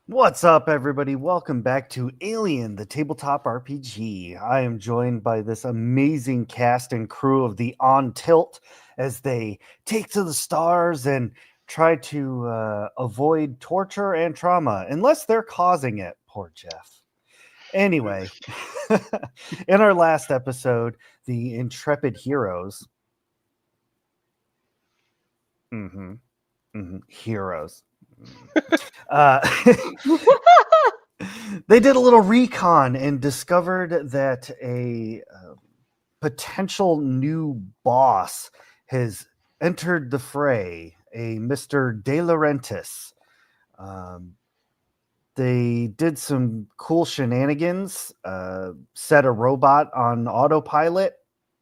What's up, everybody? Welcome back to Alien, the tabletop RPG. I am joined by this amazing cast and crew of the On Tilt as they take to the stars and try to avoid torture and trauma, unless they're causing it. Poor Jeff. Anyway, in our last episode, the intrepid heroes. Heroes. Uh, they did a little recon and discovered that a potential new boss has entered the fray, a Mr. De Laurentiis. They did some cool shenanigans, set a robot on autopilot,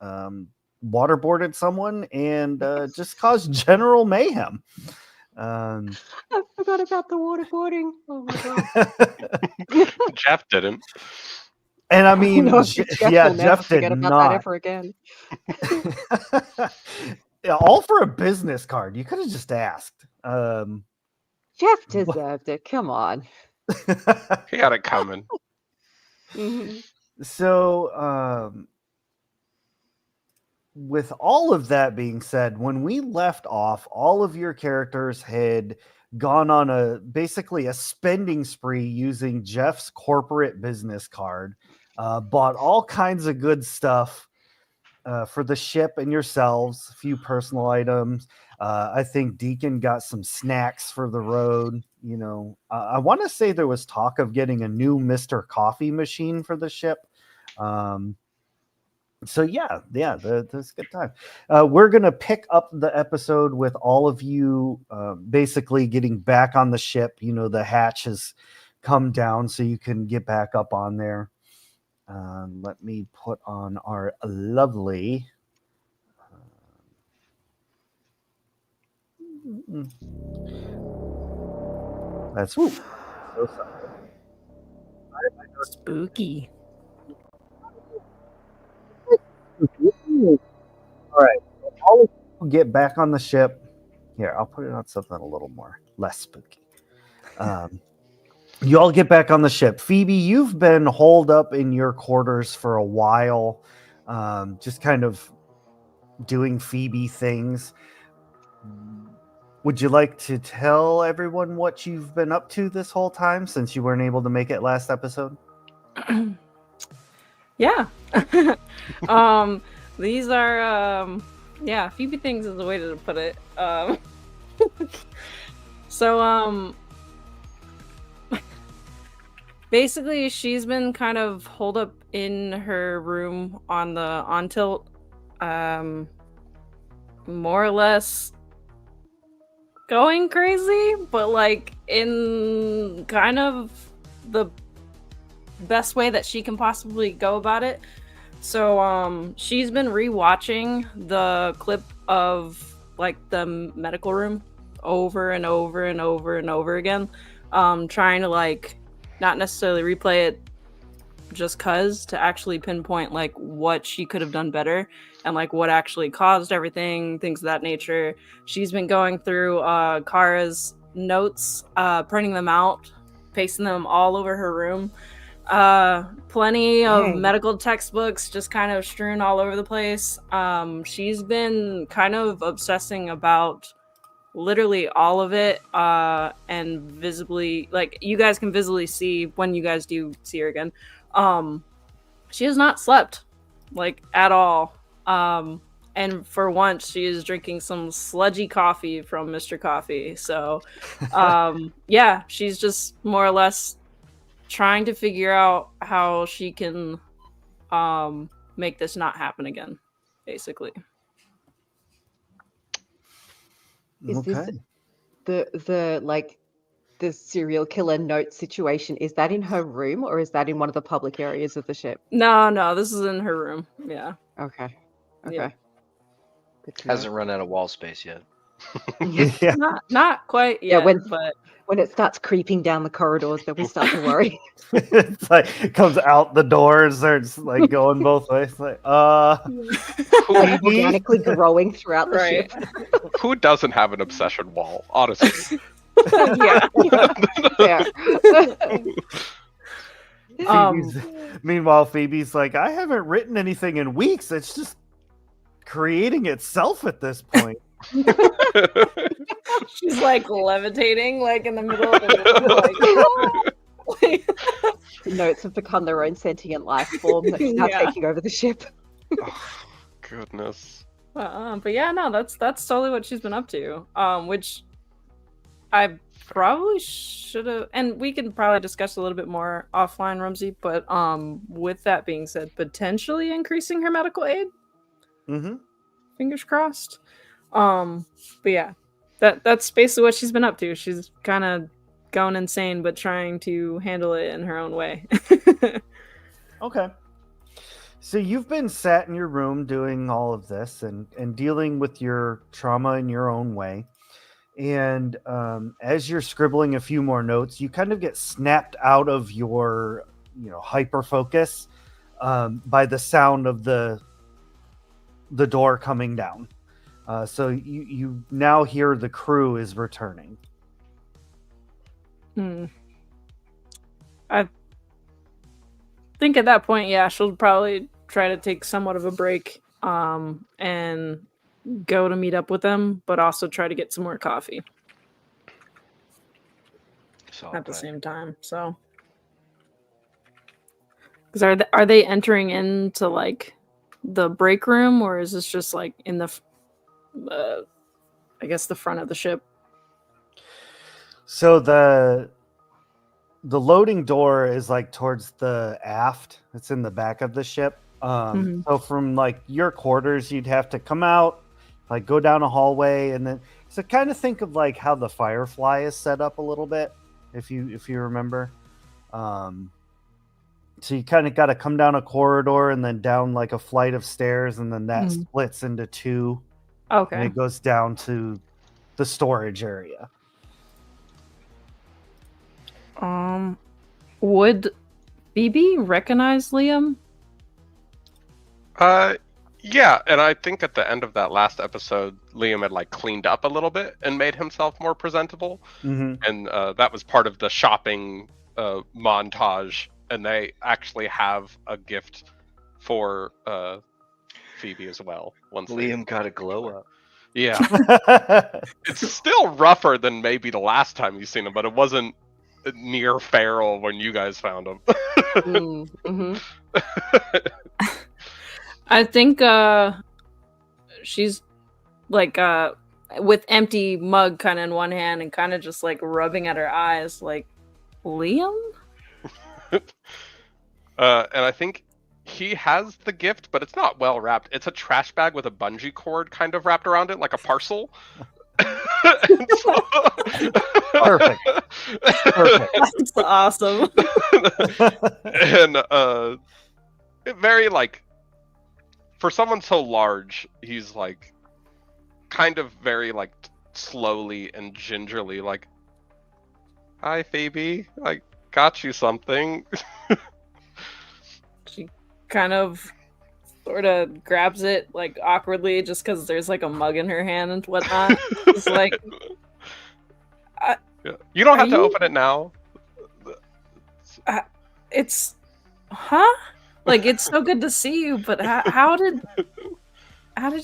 waterboarded someone, and just caused general mayhem. I forgot about the waterboarding. Oh my god. Jeff didn't. And I mean, No, Jeff will never did forget about not. that ever again. Yeah, all for a business card. You could have just asked. Jeff deserved it. Come on. He had it coming. So, with all of that being said, when we left off, all of your characters had gone on basically a spending spree using Jeff's corporate business card, bought all kinds of good stuff for the ship and yourselves, a few personal items. I think Deacon got some snacks for the road. You know, I want to say there was talk of getting a new Mr. Coffee machine for the ship. So yeah, that's a good time. We're gonna pick up the episode with all of you basically getting back on the ship. You know, the hatch has come down, so you can get back up on there. Let me put on our lovely. That's so sorry. Spooky. All right, all of you get back on the ship. Here, I'll put it on something a little more less spooky. You all get back on the ship. Phoebe, you've been holed up in your quarters for a while, just kind of doing Phoebe things. Would you like to tell everyone what you've been up to this whole time since you weren't able to make it last episode? Yeah. These are Phoebe things is the way to put it. Basically she's been kind of holed up in her room on tilt, more or less going crazy, but like in kind of the best way that she can possibly go about it. So she's been rewatching the clip of like the medical room over and over and over and over again, trying to like not necessarily replay it just cause, to actually pinpoint like what she could have done better and like what actually caused everything, things of that nature. She's been going through Kara's notes, printing them out, pasting them all over her room. Plenty of medical textbooks just kind of strewn all over the place. She's been kind of obsessing about literally all of it, and visibly, like, you guys can visibly see when you guys do see her again. She has not slept, like, at all. And for once, she is drinking some sludgy coffee from Mr. Coffee. So, yeah, she's just more or less trying to figure out how she can make this not happen again, basically. Is this the serial killer note situation? Is that in her room or is that in one of the public areas of the ship? No, this is in her room. Yeah. Okay. Yeah. Hasn't run out of wall space yet. Yeah. Not quite yet. Yeah, but when it starts creeping down the corridors, then we start to worry. It's like it comes out the door and starts like going both ways. Like, Like, organically growing throughout the Right. ship. Who doesn't have an obsession wall, honestly? Yeah. Fair. Meanwhile, Phoebe's like, I haven't written anything in weeks. It's just creating itself at this point. She's like levitating, like in the middle of the room, like, Notes have become their own sentient life form that's now Yeah. taking over the ship. Oh, goodness. but yeah, no, that's totally what she's been up to. Which I probably should have, and we can probably discuss a little bit more offline, Rumsey. But with that being said, potentially increasing her medical aid. Mm-hmm. Fingers crossed. But yeah, that's basically what she's been up to. She's kind of going insane, but trying to handle it in her own way. Okay. So you've been sat in your room doing all of this and dealing with your trauma in your own way. And as you're scribbling a few more notes, you kind of get snapped out of your, hyper focus by the sound of the door coming down. So you now hear the crew is returning. I think at that point, yeah, she'll probably try to take somewhat of a break and go to meet up with them, but also try to get some more coffee at the same time. So, because are they entering into like the break room, or is this just like in the I guess the front of the ship? So the loading door is like towards the aft. It's in the back of the ship. So from like your quarters, you'd have to come out, like go down a hallway, and then so kind of think of like how the Firefly is set up a little bit, if you remember. So you kind of got to come down a corridor and then down like a flight of stairs, and then that splits into two. Okay. And it goes down to the storage area. Would Phoebe recognize Liam? Yeah, and I think at the end of that last episode, Liam had like cleaned up a little bit and made himself more presentable, and that was part of the shopping montage. And they actually have a gift for Phoebe as well. Once Liam got a glow up. Yeah, it's still rougher than maybe the last time you seen him, but it wasn't near feral when you guys found him. I think she's like with empty mug kind of in one hand and kind of just like rubbing at her eyes, like, Liam? And I think he has the gift, but it's not well wrapped. It's a trash bag with a bungee cord kind of wrapped around it, like a parcel. Perfect. That's awesome. And very like, for someone so large, he's like kind of very like slowly and gingerly like, hi Phoebe, I got you something. She kind of sort of grabs it like awkwardly just because there's like a mug in her hand and whatnot. It's like, yeah. You don't have to open it now. It's, like, it's so good to see you, but how did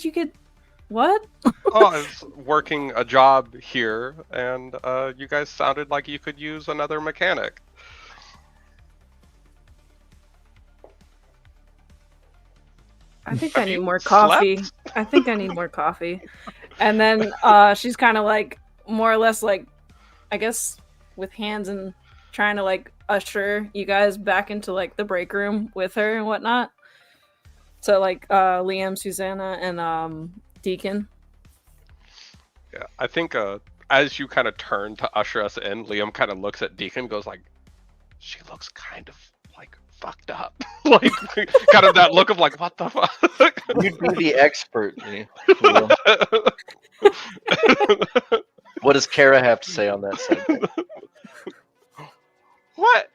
you get what? Oh, I was working a job here, and you guys sounded like you could use another mechanic. I think I need more coffee. I think I need more coffee. And then she's kind of like, more or less like, I guess, with hands and trying to like usher you guys back into like the break room with her and whatnot. So like Liam, Susanna, and Deacon. Yeah, I think as you kind of turn to usher us in, Liam kind of looks at Deacon, goes like, she looks kind of like fucked up. Like kind of that look of like, what the fuck? You'd be the expert. Liam. What does Kara have to say on that subject? What?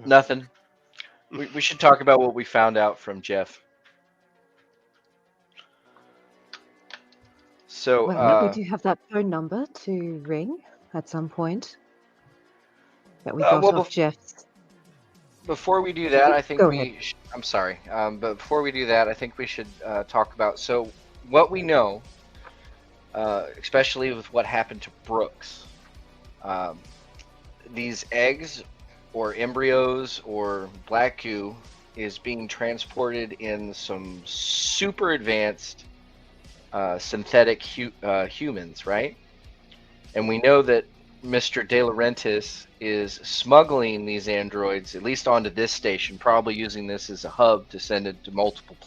Nothing. We should talk about what we found out from Jeff. So Well, we do have that phone number to ring at some point that we got well, off Jeff's. before we do that, I think Go ahead. I'm sorry, but before we do that, I think we should talk about what we know, especially with what happened to Brooks. Um, these eggs, or embryos, or black goo, is being transported in some super advanced synthetic humans, right? And we know that Mr. De Laurentiis is smuggling these androids, at least onto this station, probably using this as a hub to send it to multiple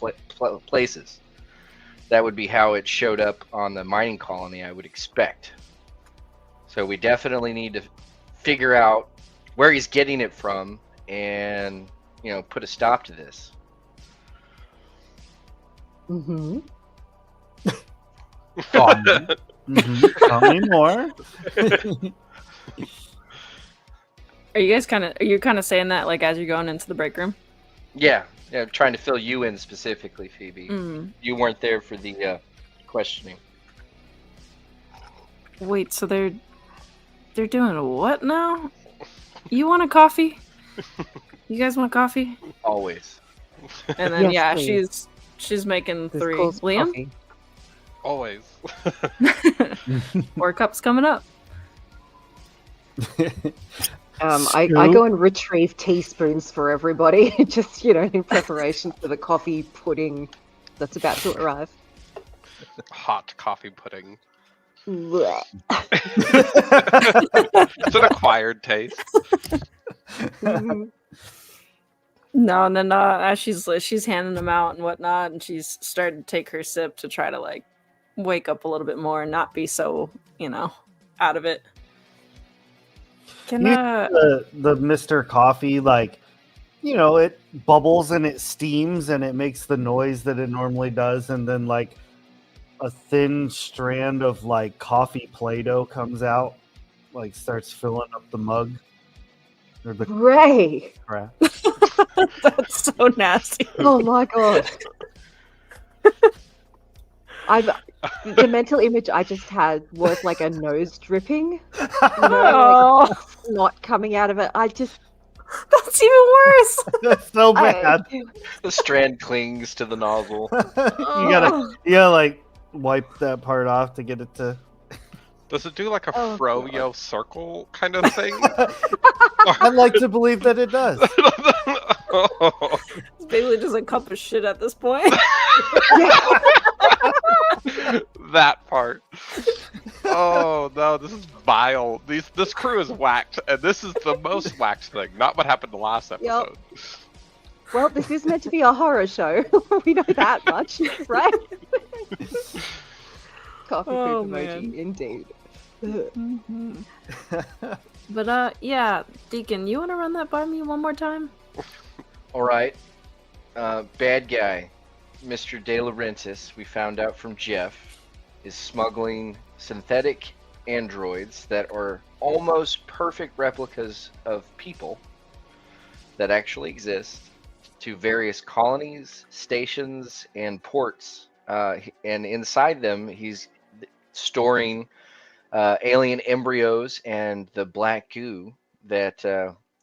places. That would be how it showed up on the mining colony, I would expect. So we definitely need to figure out where he's getting it from and, put a stop to this. Mm-hmm. Tell me more. Are you kind of saying that like as you're going into the break room? Yeah, I'm trying to fill you in specifically, Phoebe. You weren't there for the questioning. Wait, so they're doing what now? You want a coffee? You guys want coffee? Always. And then Yes, please. she's making This 3. calls for Liam, coffee. Always. 4 cups coming up. I go and retrieve teaspoons for everybody, just in preparation for the coffee pudding that's about to arrive. Hot coffee pudding. Blech. It's an acquired taste. Mhm. No, and then as she's handing them out and whatnot, and she's starting to take her sip to try to like wake up a little bit more and not be so out of it. Can the Mr. Coffee, like, it bubbles and it steams and it makes the noise that it normally does, and then like a thin strand of like coffee Play-Doh comes out, like starts filling up the mug or the Ray! crap. That's so nasty. Oh my god. The mental image I just had was like a nose dripping, Oh, like snot coming out of it. that's even worse. That's so bad. The strand clings to the nozzle. You gotta like wipe that part off to get it to. Does it do like a Oh, froyo circle kind of thing? I'd like to believe that it does. Oh. It's basically just a cup of shit at this point. That part. Oh no, this is vile. This crew is whacked, and this is the most whacked thing. Not what happened the last episode. Well, this is meant to be a horror show. We know that much, right? Coffee Oh, poop emoji, man. indeed. Mhm. But yeah, Deacon, you want to run that by me one more time? All right. Bad guy, Mr. De Laurentiis, we found out from Jeff, is smuggling synthetic androids that are almost perfect replicas of people that actually exist to various colonies, stations, and ports. And inside them, he's storing alien embryos and the black goo that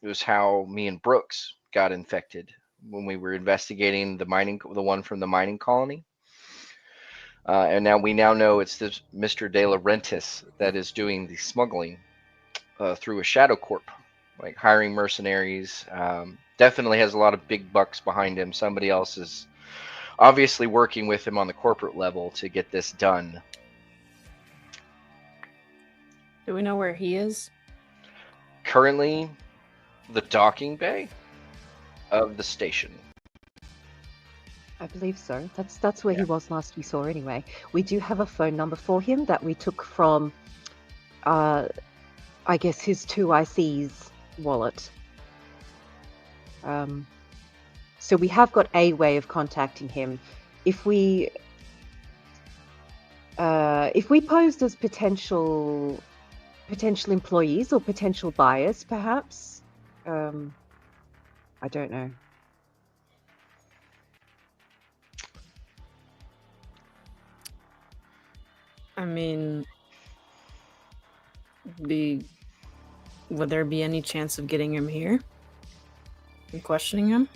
was how me and Brooks got infected when we were investigating the one from the mining colony. And now we know it's this Mr. De Laurentiis that is doing the smuggling through a shadow corp, like hiring mercenaries. Definitely has a lot of big bucks behind him. Somebody else is obviously working with him on the corporate level to get this done. Do we know where he is? Currently, the docking bay of the station. I believe so. That's where he was last we saw anyway. We do have a phone number for him that we took from, I guess, his 2IC's wallet. So we have got a way of contacting him. If we posed as potential employees or potential buyers, perhaps. I don't know. I mean, would there be any chance of getting him here and questioning him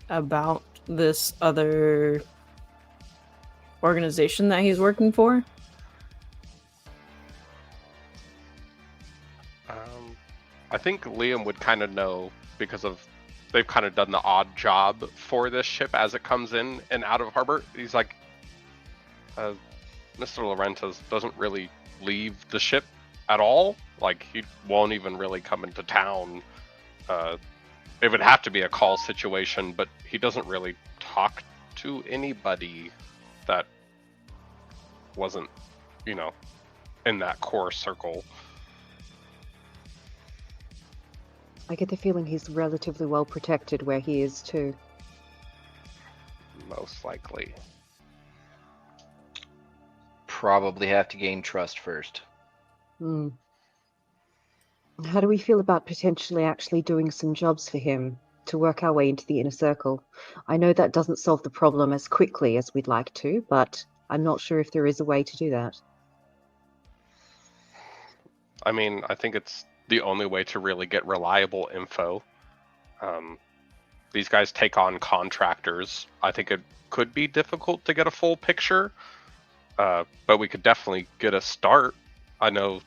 about this other organization that he's working for? I think Liam would kind of know because they've kind of done the odd job for this ship as it comes in and out of harbor. He's like, Mr. Laurentiis doesn't really leave the ship at all. Like, he won't even really come into town. It would have to be a call situation, but he doesn't really talk to anybody that wasn't, in that core circle. I get the feeling he's relatively well protected where he is too. Most likely. Probably have to gain trust first. How do we feel about potentially actually doing some jobs for him to work our way into the inner circle? I know that doesn't solve the problem as quickly as we'd like to, but I'm not sure if there is a way to do that. I mean, I think it's the only way to really get reliable info. These guys take on contractors. I think it could be difficult to get a full picture, but we could definitely get a start. I know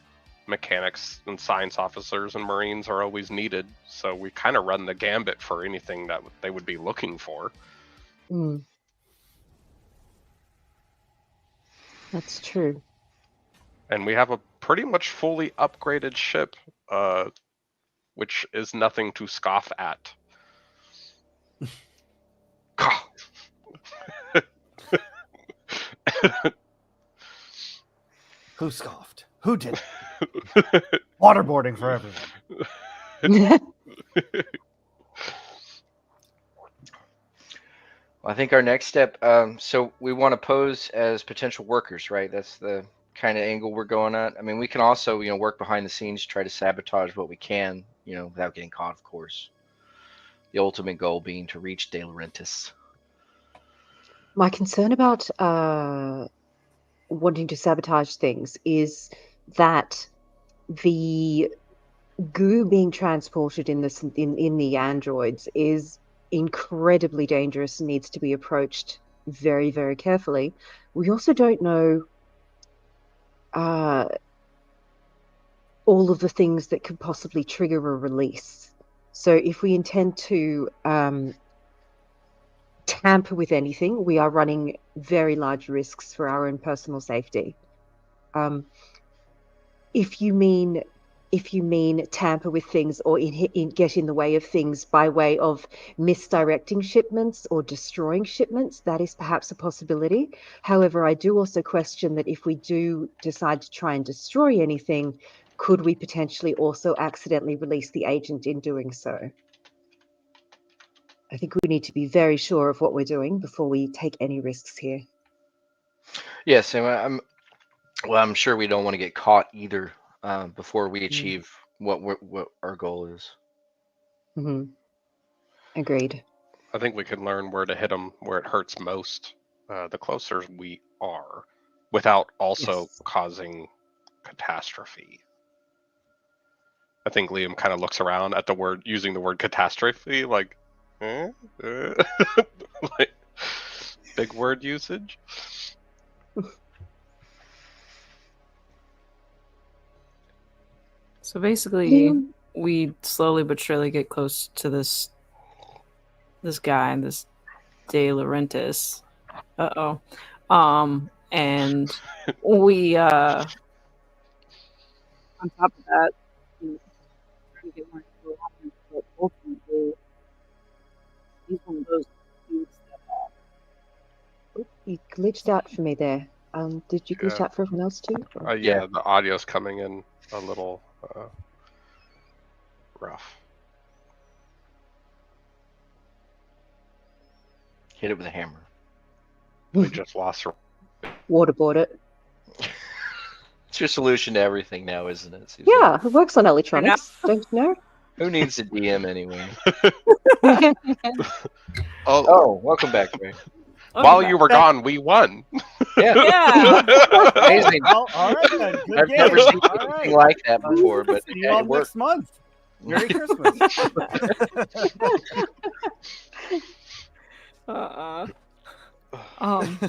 mechanics and science officers and Marines are always needed, so we kind of run the gambit for anything that they would be looking for. That's true. And we have a pretty much fully upgraded ship, which is nothing to scoff at. Who scoffed? Who did? Waterboarding for everyone. I think our next step, so we want to pose as potential workers, right? That's the kind of angle we're going at. I mean, we can also, work behind the scenes, try to sabotage what we can, without getting caught, of course. The ultimate goal being to reach De Laurentiis. My concern about wanting to sabotage things is that the goo being transported in the androids is incredibly dangerous and needs to be approached very, very carefully. We also don't know all of the things that could possibly trigger a release. So if we intend to tamper with anything, we are running very large risks for our own personal safety. If you mean tamper with things or get in the way of things by way of misdirecting shipments or destroying shipments, that is perhaps a possibility. However, I do also question that if we do decide to try and destroy anything, could we potentially also accidentally release the agent in doing so? I think we need to be very sure of what we're doing before we take any risks here. Yes, and I'm sure we don't want to get caught either before we achieve what our goal is. Agreed. I think we can learn where to hit them where it hurts most, the closer we are, without also causing catastrophe. I think Liam kind of looks around at using the word catastrophe, like, like big word usage. So basically, we slowly but surely get close to this guy, this De Laurentiis. And we on top of that, trying to get more info on him, but ultimately he's one of those dudes that you glitched out for me there. Did you glitch out for everyone else too? Yeah, the audio's coming in a little rough. Hit it with a hammer. We just lost her. Waterboard it. It's your solution to everything now, isn't it, Susan? Yeah, it works on electronics. Don't you know? Who needs a DM anyway? Oh, welcome back, Ray. While you were gone, we won. Yeah. Yeah. Amazing. Well, all right then. Good I've game. never seen All anything right. like that before, but See you yeah, all it worked. next month. Merry Christmas.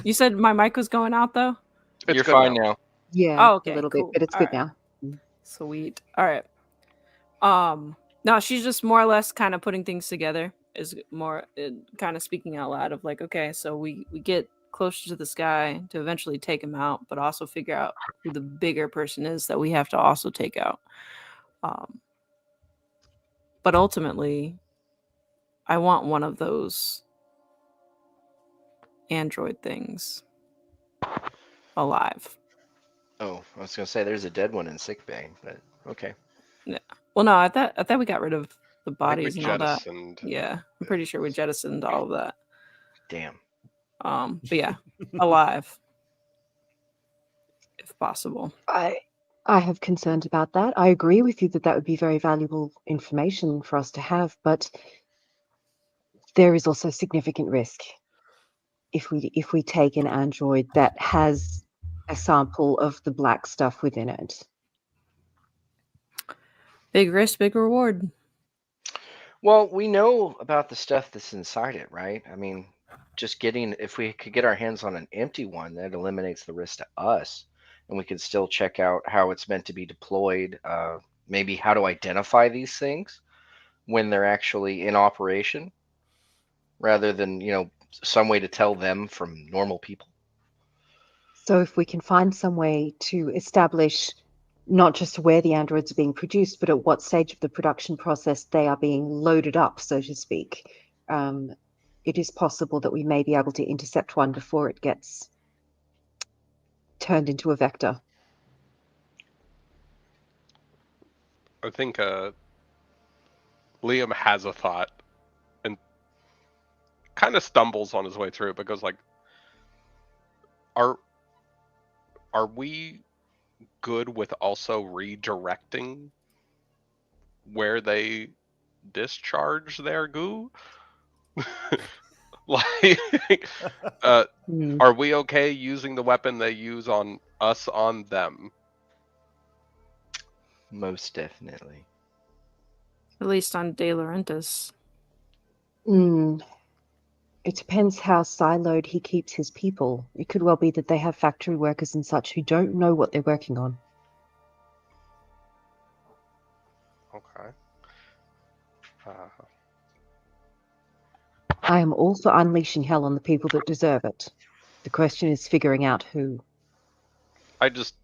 You said my mic was going out though? It's You're good fine now. now. Yeah, Oh, okay, a little cool. bit, but it's All good right. now. Sweet. All right. No, she's just more or less kind of putting things together. Is more kind of speaking out loud of like, okay, so we get closer to this guy to eventually take him out, but also figure out who the bigger person is that we have to also take out. But ultimately, I want one of those android things alive. Oh, I was gonna say there's a dead one in sickbay, but okay. Yeah. Well, no, I thought we got rid of the I think we bodies and all that. jettisoned. Yeah, I'm pretty sure we jettisoned all of that. Damn. But yeah, alive, if possible. I have concerns about that. I agree with you that that would be very valuable information for us to have, but there is also significant risk if we take an android that has a sample of the black stuff within it. Big risk, big reward. Well, we know about the stuff that's inside it, right? I mean, just getting, if we could get our hands on an empty one, that eliminates the risk to us, and we could still check out how it's meant to be deployed, maybe how to identify these things when they're actually in operation, rather than, some way to tell them from normal people. So if we can find some way to establish not just where the androids are being produced, but at what stage of the production process they are being loaded up, so to speak, it is possible that we may be able to intercept one before it gets turned into a vector. I think Liam has a thought and kind of stumbles on his way through it because, like, are we good with also redirecting where they discharge their goo? Like, are we okay using the weapon they use on us on them? Most definitely. At least on De Laurentiis. It depends how siloed he keeps his people. It could well be that they have factory workers and such who don't know what they're working on. Okay. I am all for unleashing hell on the people that deserve it. The question is figuring out who. I just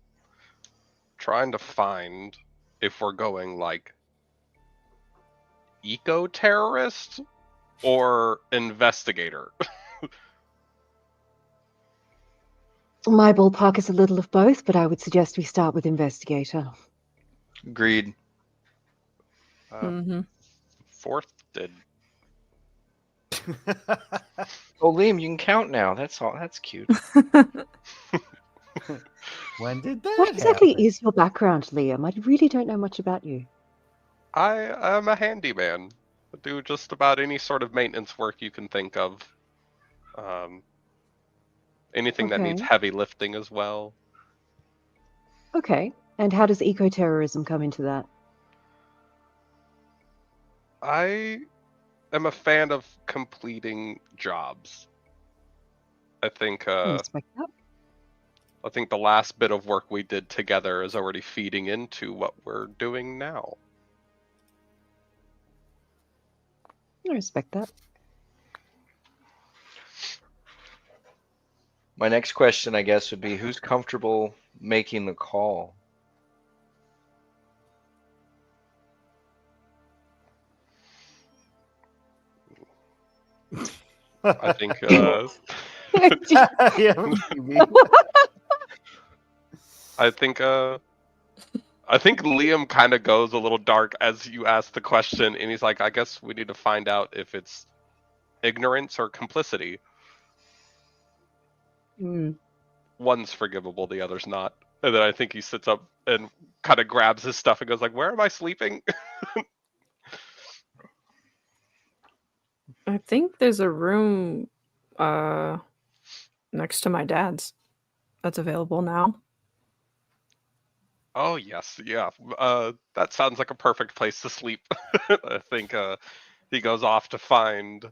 trying to find if we're going like eco-terrorist or investigator. My ballpark is a little of both, but I would suggest we start with investigator. Agreed. Fourth did. Oh, Liam, you can count now. That's all. That's cute. When did that What exactly happen? is your background, Liam? I really don't know much about you. I am a handyman. I do just about any sort of maintenance work you can think of. Anything that needs Okay. heavy lifting as well. Okay. And how does eco-terrorism come into that? I am a fan of completing jobs. I think I respect that. I think the last bit of work we did together is already feeding into what we're doing now. I respect that. My next question, I guess, would be who's comfortable making the call? I think I think Liam kind of goes a little dark as you ask the question, and he's like, I guess we need to find out if it's ignorance or complicity. One's forgivable, the other's not. And then I think he sits up and kind of grabs his stuff and goes like, where am I sleeping? I think there's a room Next to my dad's. That's available now. Oh yes, yeah. That sounds like a perfect place to sleep. I think he goes off to find.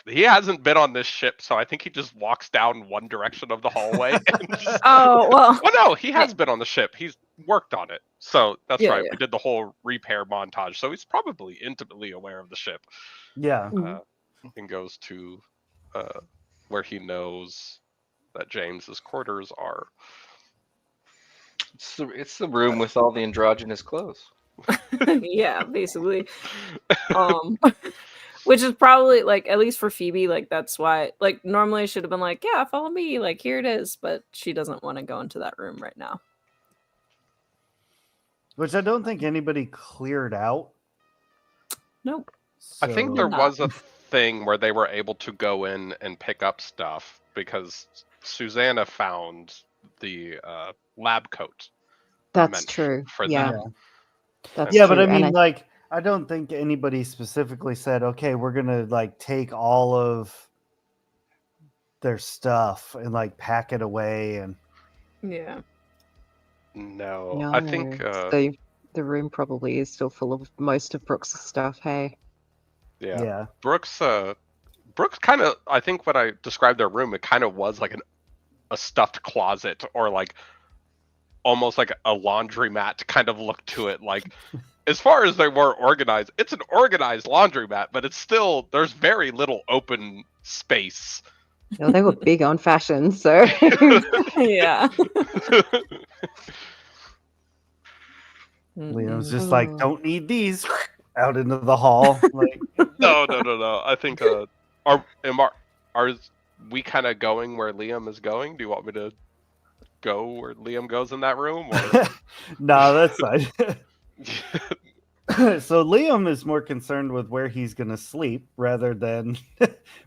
He hasn't been on this ship, so I think he just walks down one direction of the hallway. And just, Oh, well. well, no, he has been on the ship. He's worked on it, so that's Yeah, right. yeah. We did the whole repair montage, so he's probably intimately aware of the ship. Yeah. And goes to where he knows that James's quarters are. It's the room with all the androgynous clothes. Yeah, basically. Which is probably like, at least for Phoebe, like that's why, like normally I should have been like, yeah, follow me, like here it is, but she doesn't want to go into that room right now. Which I don't think anybody cleared out. Nope. I think So- there not. was a thing where they were able to go in and pick up stuff because Susanna found the lab coat. That's meant true. for Yeah. them. That's Yeah, true. but I And mean, like, I don't think anybody specifically said, okay, we're gonna like take all of their stuff and like pack it away and Yeah. No, I think so the room probably is still full of most of Brooks' stuff. Hey. yeah. Brooks kind of, I think when I described their room, it kind of was like a stuffed closet or like almost like a laundromat kind of look to it. Like as far as they were organized, it's an organized laundromat, but it's still, there's very little open space. Well, they were big on fashion, so Yeah. Leo's just like, don't need these out into the hall. Like, No. I think are we kind of going where Liam is going? Do you want me to go where Liam goes in that room? Or? no, that's fine. So Liam is more concerned with where he's going to sleep rather than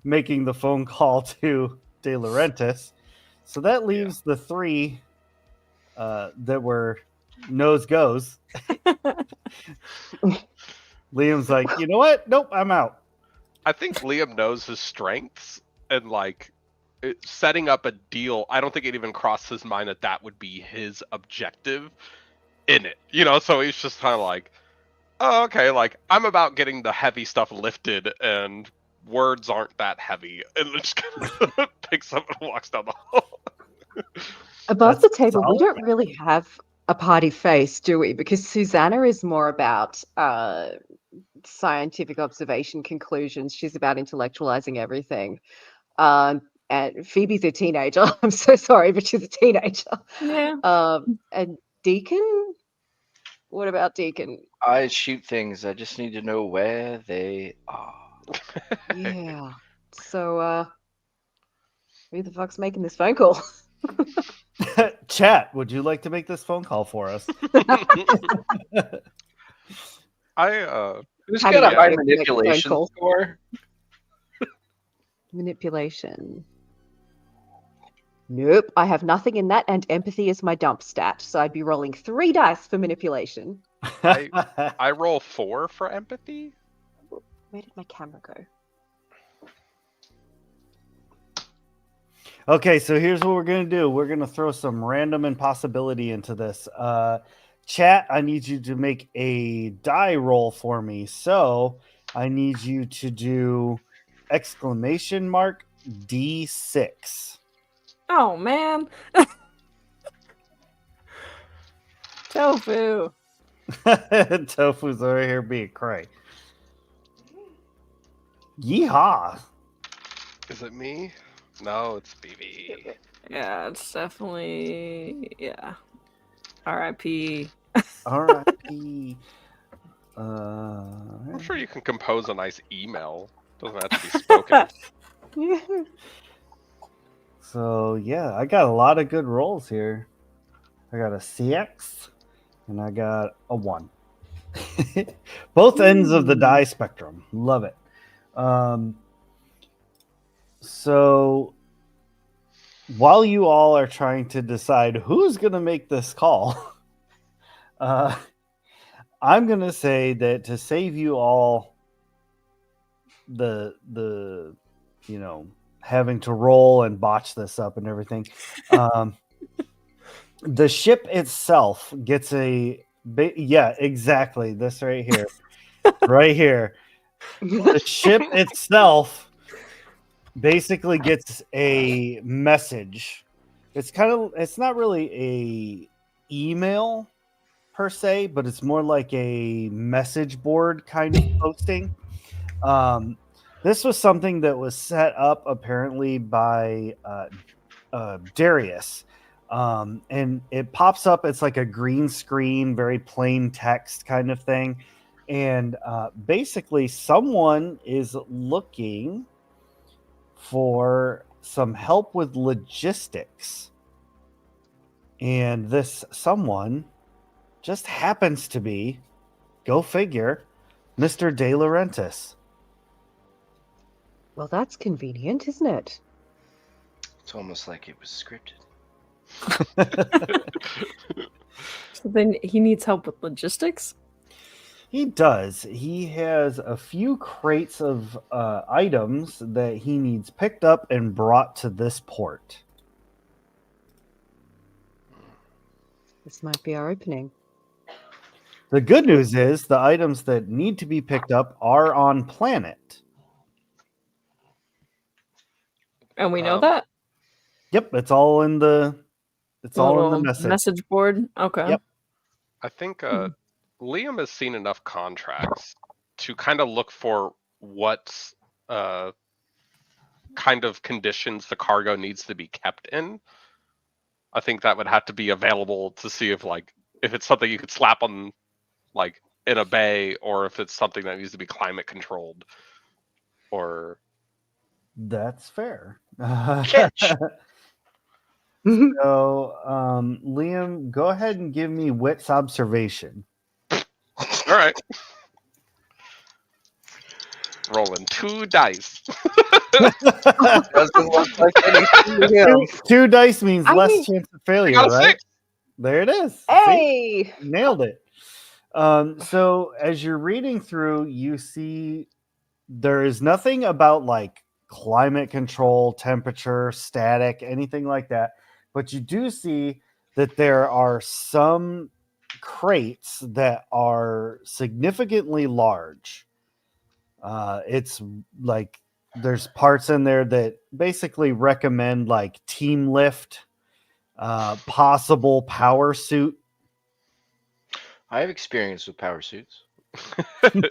making the phone call to De Laurentiis. So that leaves the three that were nose goes. Liam's like, you know what? Nope, I'm out. I think Liam knows his strengths and like setting up a deal. I don't think it even crossed his mind that would be his objective in it. You know, so he's just kind of like, oh, okay, like I'm about getting the heavy stuff lifted and words aren't that heavy. And just kind of picks up and walks down the hall. Above the table, we don't really have a party face, do we? Because Susanna is more about scientific observation conclusions. She's about intellectualizing everything. And Phoebe's a teenager. I'm so sorry, but she's a teenager. Yeah. And Deacon? What about Deacon? I shoot things. I just need to know where they are. Yeah. So, who the fuck's making this phone call? Chat, would you like to make this phone call for us? Who's got a high manipulation score? Manipulation. Nope, I have nothing in that, and empathy is my dump stat, so I'd be rolling 3 dice for manipulation. I roll 4 for empathy. Where did my camera go? Okay, so here's what we're going to do. We're going to throw some random impossibility into this. Chat, I need you to make a die roll for me. So I need you to do exclamation mark D6. Oh, man. Tofu. Tofu's over here being cray. Yeehaw. Is it me? No, it's BB. Yeah, it's definitely, yeah. R.I.P. R.I.P. I'm sure you can compose a nice email. Doesn't have to be spoken. So yeah, I got a lot of good rolls here. I got a CX and I got a 1. Both ends of the die spectrum. Love it. So while you all are trying to decide who's going to make this call, I'm going to say that to save you all the having to roll and botch this up and everything. The ship itself gets yeah, exactly. This right here. Right here. The ship itself basically gets a message. It's not really a email per se, but it's more like a message board kind of posting. This was something that was set up apparently by Darius. And it pops up. It's like a green screen, very plain text kind of thing. And basically, someone is looking for some help with logistics. And this someone just happens to be, go figure, Mr. De Laurentiis. Well, that's convenient, isn't it? It's almost like it was scripted. So then he needs help with logistics? He does. He has a few crates of items that he needs picked up and brought to this port. This might be our opening. The good news is the items that need to be picked up are on planet. And we know that? Yep, it's all in the message board. Okay. Yep. I think Liam has seen enough contracts to kind of look for what kind of conditions the cargo needs to be kept in. I think that would have to be available to see if it's something you could slap on like in a bay, or if it's something that needs to be climate controlled. Or that's fair. Catch. So, Liam, go ahead and give me wits observation. all right. Rolling 2 dice. Doesn't look like anything else. 2 dice means less mean, chance of failure, got a right? 6. There it is. See? Hey! Nailed it. So as you're reading through, you see there is nothing about like climate control, temperature, static, anything like that. But you do see that there are some crates that are significantly large. It's like there's parts in there that basically recommend like team lift, possible power suit. I have experience with power suits.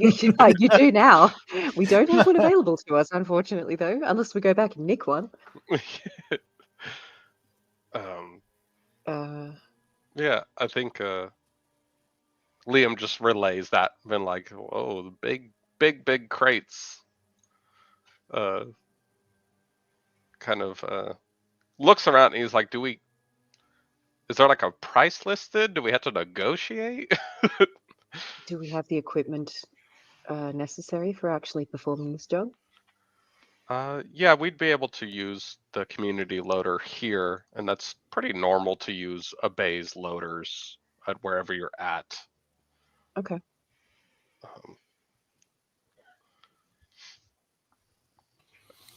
You do now. We don't have one available to us, unfortunately, though, unless we go back and nick one. Yeah, I think Liam just relays that, been like, "Whoa, the big crates." Kind of looks around and he's like, is there like a price listed? Do we have to negotiate? Do we have the equipment necessary for actually performing this job? Yeah, we'd be able to use the community loader here, and that's pretty normal to use a bay's loaders at wherever you're at. Okay.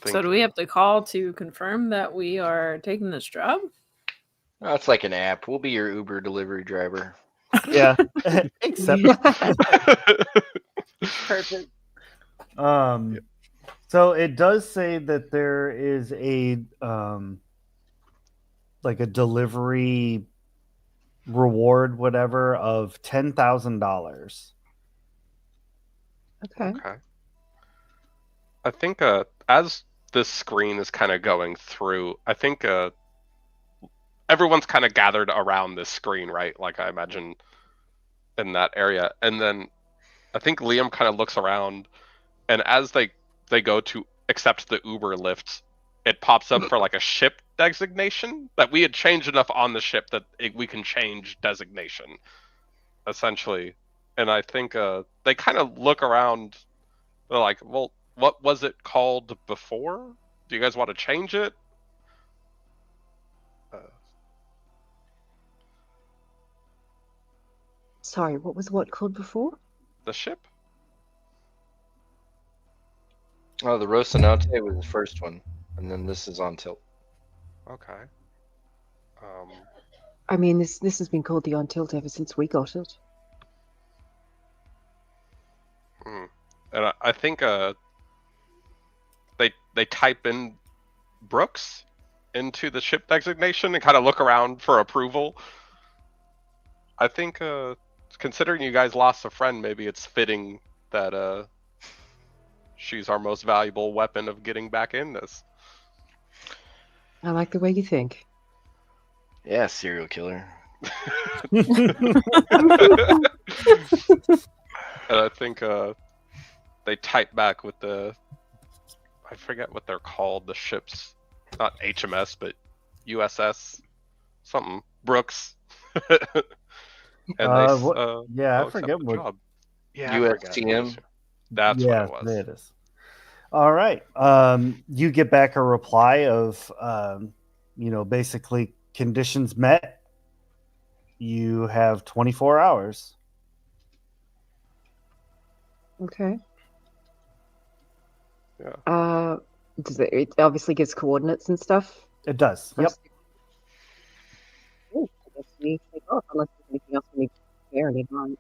So do we have to call to confirm that we are taking this job? Oh, it's like an app. We'll be your Uber delivery driver. Yeah, except Perfect. So it does say that there is a like a delivery reward, whatever, of $10,000. Okay. I think as this screen is kind of going through, I think everyone's kind of gathered around this screen, right? Like I imagine in that area. And then I think Liam kind of looks around, and as they go to accept the Uber lift, it pops up for like a ship designation that we had changed enough on the ship that we can change designation, essentially. And I think they kind of look around. They're like, well, what was it called before? Do you guys want to change it? Sorry, what was what called before? The ship? Oh, the Rocinante was the first one. and then this is on tilt. Okay. I mean, this has been called the On Tilt ever since we got it. And I think they type in Brooks into the ship designation and kind of look around for approval. I think considering you guys lost a friend, maybe it's fitting that she's our most valuable weapon of getting back in this. I like the way you think. Yeah, serial killer. And I think they type back with I forget what they're called, the ships, not HMS, but USS, something, Brooks. And I they'll forget accept the what. job. Yeah, USTM. That's Yeah, what it was. there it is. All right. You get back a reply of, basically conditions met. You have 24 hours. Okay. Yeah. It obviously gives coordinates and stuff. It does. Yep. Ooh, I guess we take off unless there's anything else we need to prepare in advance.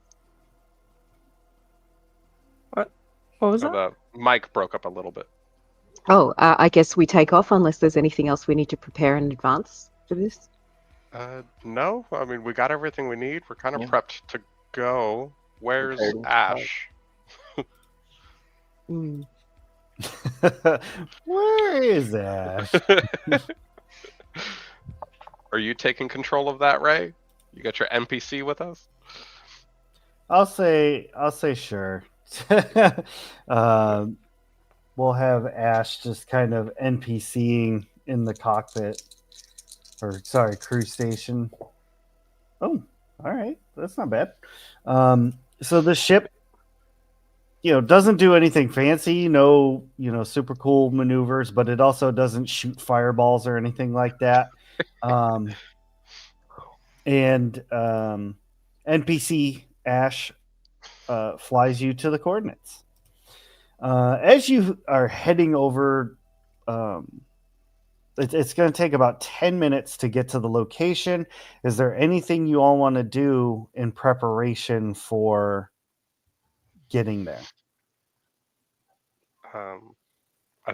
What was So that? the mic broke up a little bit. Oh, I guess we take off unless there's anything else we need to prepare in advance for this. No, I mean we got everything we need. We're kind of Yeah. prepped to go. Where's Prepared to Ash? Mm. Where is Ash? Are you taking control of that, Ray? You got your NPC with us? I'll say sure. We'll have Ash just kind of NPCing in the cockpit, or sorry, crew station. Oh, all right, that's not bad. So the ship, doesn't do anything fancy. No, super cool maneuvers, but it also doesn't shoot fireballs or anything like that. And NPC Ash flies you to the coordinates. As you are heading over, it's going to take about 10 minutes to get to the location. Is there anything you all want to do in preparation for getting there? I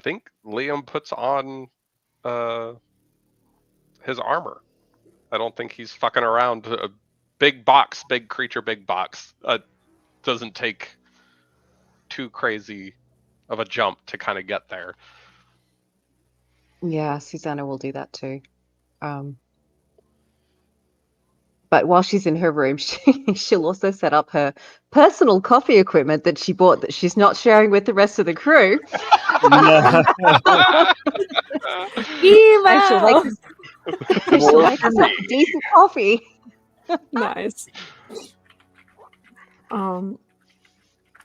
think Liam puts on his armor. I don't think he's fucking around. A big box, big creature, big box. Doesn't take too crazy of a jump to kind of get there. Yeah, Susanna will do that too. But while she's in her room, she'll also set up her personal coffee equipment that she bought that she's not sharing with the rest of the crew. And she'll make us some decent coffee. Nice.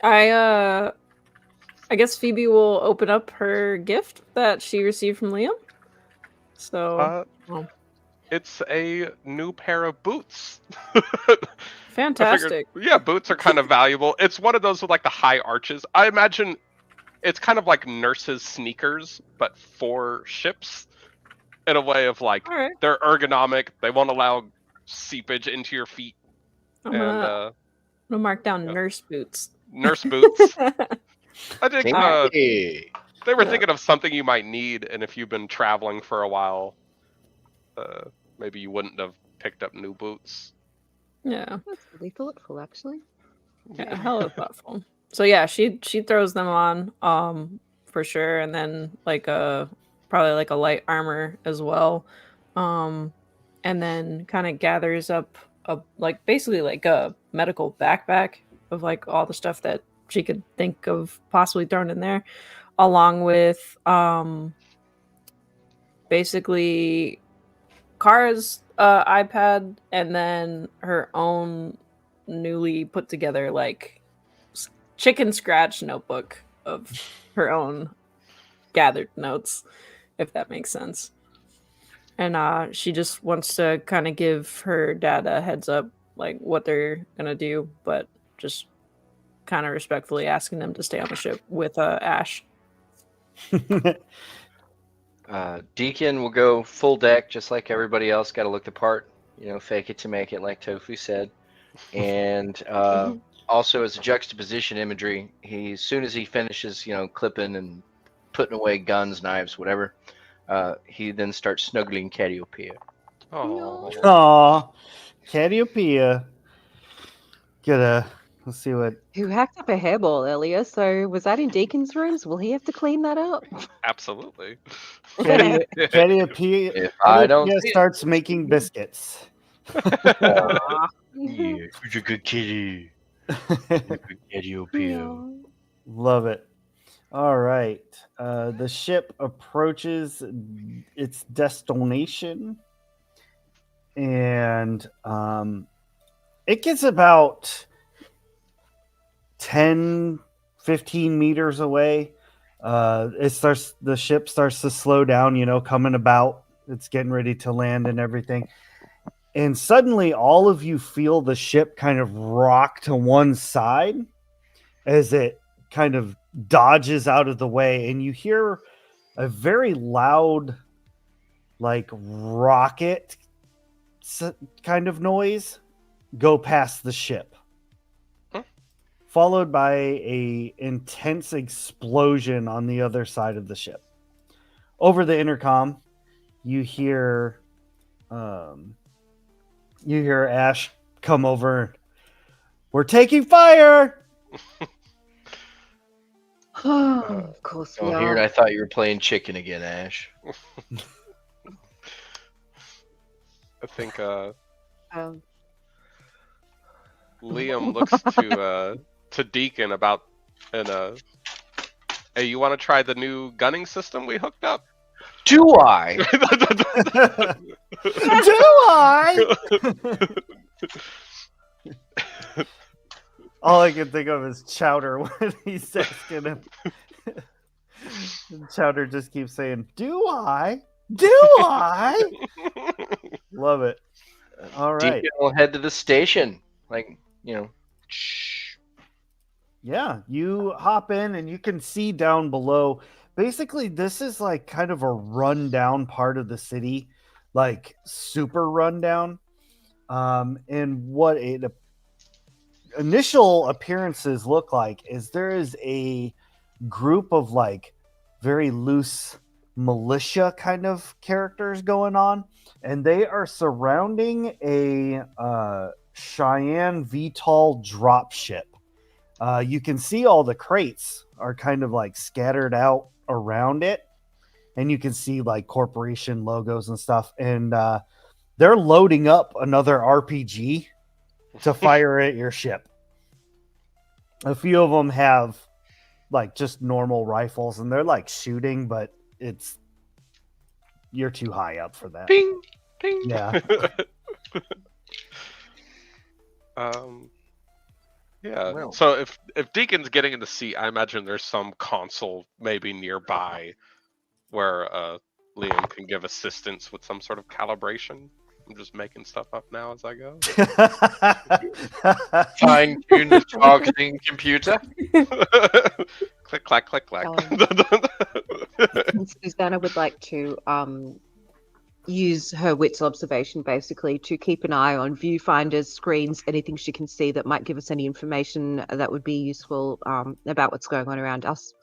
I guess Phoebe will open up her gift that she received from Liam. So it's a new pair of boots. Fantastic. Yeah, boots are kind of valuable. It's one of those with like the high arches. I imagine it's kind of like nurses' sneakers, but for ships. In a way of like, right. They're ergonomic. They won't allow seepage into your feet. I'm gonna mark down nurse boots. Nurse boots. I think Hey. they were thinking of something you might need, and if you've been traveling for a while, maybe you wouldn't have picked up new boots. Yeah. That's really thoughtful, actually. Yeah, hella thoughtful. So yeah, she throws them on, for sure, and then like probably like a light armor as well, and then kind of gathers up basically like a medical backpack of like all the stuff that she could think of possibly throwing in there, along with basically Kara's iPad, and then her own newly put together like chicken scratch notebook of her own gathered notes, if that makes sense. And she just wants to kind of give her dad a heads up like what they're gonna do, but just kind of respectfully asking them to stay on the ship with Ash. Deacon will go full deck, just like everybody else. Got to look the part, fake it to make it, like Tofu said. And also, as a juxtaposition imagery, as soon as he finishes, clipping and putting away guns, knives, whatever, he then starts snuggling Cassiopeia. Oh, Aw, Cassiopeia. Let's see what. Who hacked up a hairball earlier? So was that in Deacon's rooms? Will he have to clean that up? absolutely. Cassiopeia If I don't see it. starts making biscuits. Aw. Yeah, who's a good kitty? Good Cassiopeia. Love it. All right. The ship approaches its destination, and it gets about 10, 15 meters away. The ship starts to slow down, coming about. It's getting ready to land and everything. And suddenly all of you feel the ship kind of rock to one side as it kind of dodges out of the way. And you hear a very loud, like rocket kind of noise go past the ship. Followed by a intense explosion on the other side of the ship. Over the intercom, you hear Ash come over. We're taking fire. Of course we Oh, here, are. I thought you were playing chicken again, Ash. I think Um, Liam looks to Deacon about hey, you want to try the new gunning system we hooked up? Do I? Do I? All I can think of is Chowder when he's asking him. Chowder just keeps saying, "Do I? Do I?" Love it. All right. Deacon will head to the station. Yeah, you hop in and you can see down below. Basically, this is like kind of a rundown part of the city, like super rundown. And what initial appearances look like is there is a group of like very loose militia kind of characters going on, and they are surrounding a Cheyenne VTOL dropship. You can see all the crates are kind of like scattered out around it, and you can see like corporation logos and stuff, and they're loading up another RPG to fire at your ship. A few of them have like just normal rifles, and they're like shooting, but you're too high up for that. Ping, ping. Yeah. Yeah. Well. So if Deacon's getting in the seat, I imagine there's some console maybe nearby where Liam can give assistance with some sort of calibration. I'm just making stuff up now as I go. Fine-tune the targeting computer. Click, clack, click, clack. Susanna would like to use her wits observation basically to keep an eye on viewfinders, screens, anything she can see that might give us any information that would be useful about what's going on around us.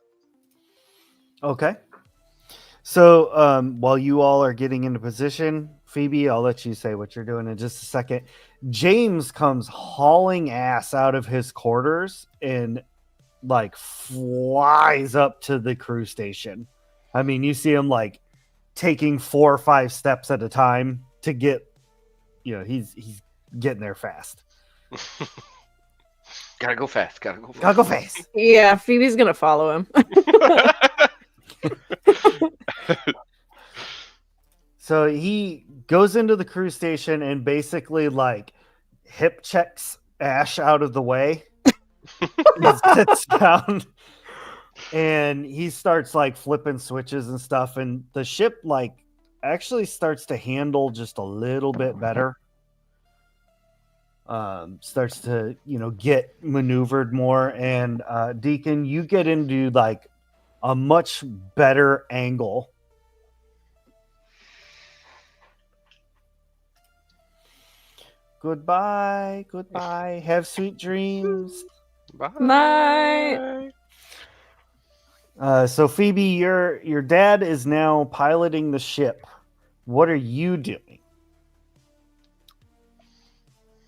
Okay. So while you all are getting into position, Phoebe, I'll let you say what you're doing in just a second. James comes hauling ass out of his quarters and like flies up to the crew station. I mean, you see him like taking 4 or 5 steps at a time to get, he's getting there fast. Gotta go fast. Gotta go fast. Yeah, Phoebe's gonna follow him. So he goes into the crew station and basically like hip checks Ash out of the way. He sits down and he starts like flipping switches and stuff, and the ship like actually starts to handle just a little bit better. Starts to get maneuvered more, and Deacon, you get into like a much better angle Goodbye. Goodbye. Have sweet dreams. Bye. Night. So Phoebe, your dad is now piloting the ship. What are you doing?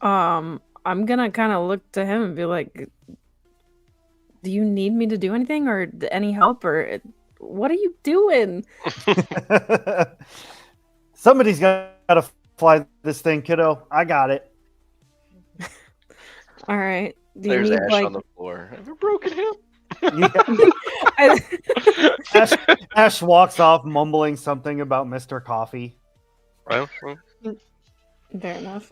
I'm gonna kind of look to him and be like, "Do you need me to do anything, or any help, or what are you doing?" Somebody's got to fly this thing, kiddo. I got it. All right. Do you There's need Ash like? on the floor. Have you broken him? Yeah. Ash walks off mumbling something about Mr. Coffee. Well, Fair enough.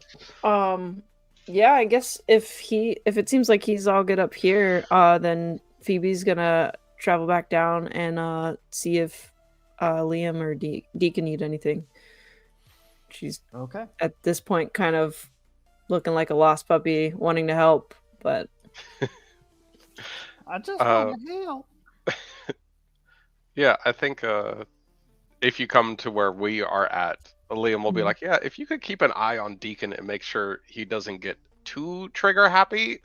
Yeah, I guess if it seems like he's all good up here, then Phoebe's gonna travel back down and see if Liam or Deacon need anything. She's Okay. at this point kind of looking like a lost puppy, wanting to help, but I just want to help. yeah, I think if you come to where we are at, Liam will be like, yeah, if you could keep an eye on Deacon and make sure he doesn't get too trigger happy.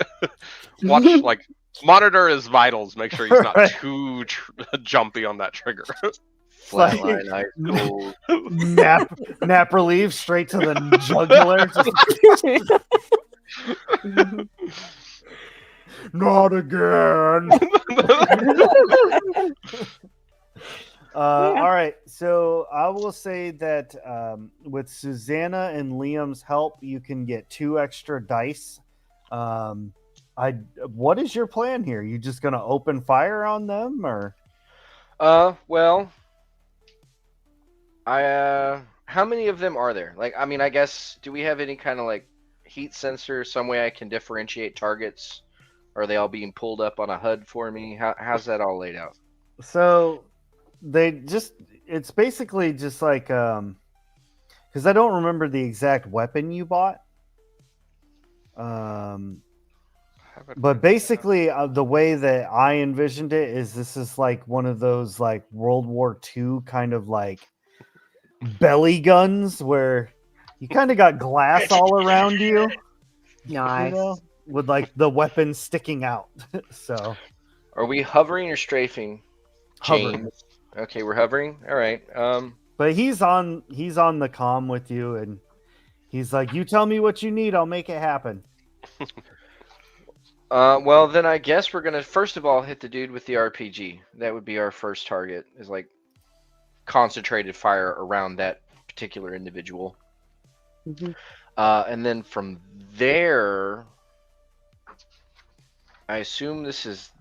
Watch, like, monitor his vitals, make sure he's not Right. too jumpy on that trigger. Flatline, ice cold. Nap relief straight to the jugular. Not again. All right, so I will say that with Susanna and Liam's help, you can get 2 extra dice. What is your plan here? You just gonna open fire on them, or? Well, how many of them are there? Like, I mean, I guess, do we have any kind of like heat sensor, some way I can differentiate targets? Or are they all being pulled up on a HUD for me? How's that all laid out? So it's basically just like because I don't remember the exact weapon you bought. But basically the way that I envisioned it is this is like one of those like World War II kind of like belly guns where you kind of got glass all around you. Nice. You know, with like the weapon sticking out. So Are we hovering or strafing? hovering. James? Okay, we're hovering. All right. But he's on the comm with you, and he's like, "You tell me what you need, I'll make it happen." Well, then I guess we're gonna first of all hit the dude with the RPG. That would be our first target. Is like concentrated fire around that particular individual. And then from there, I assume this is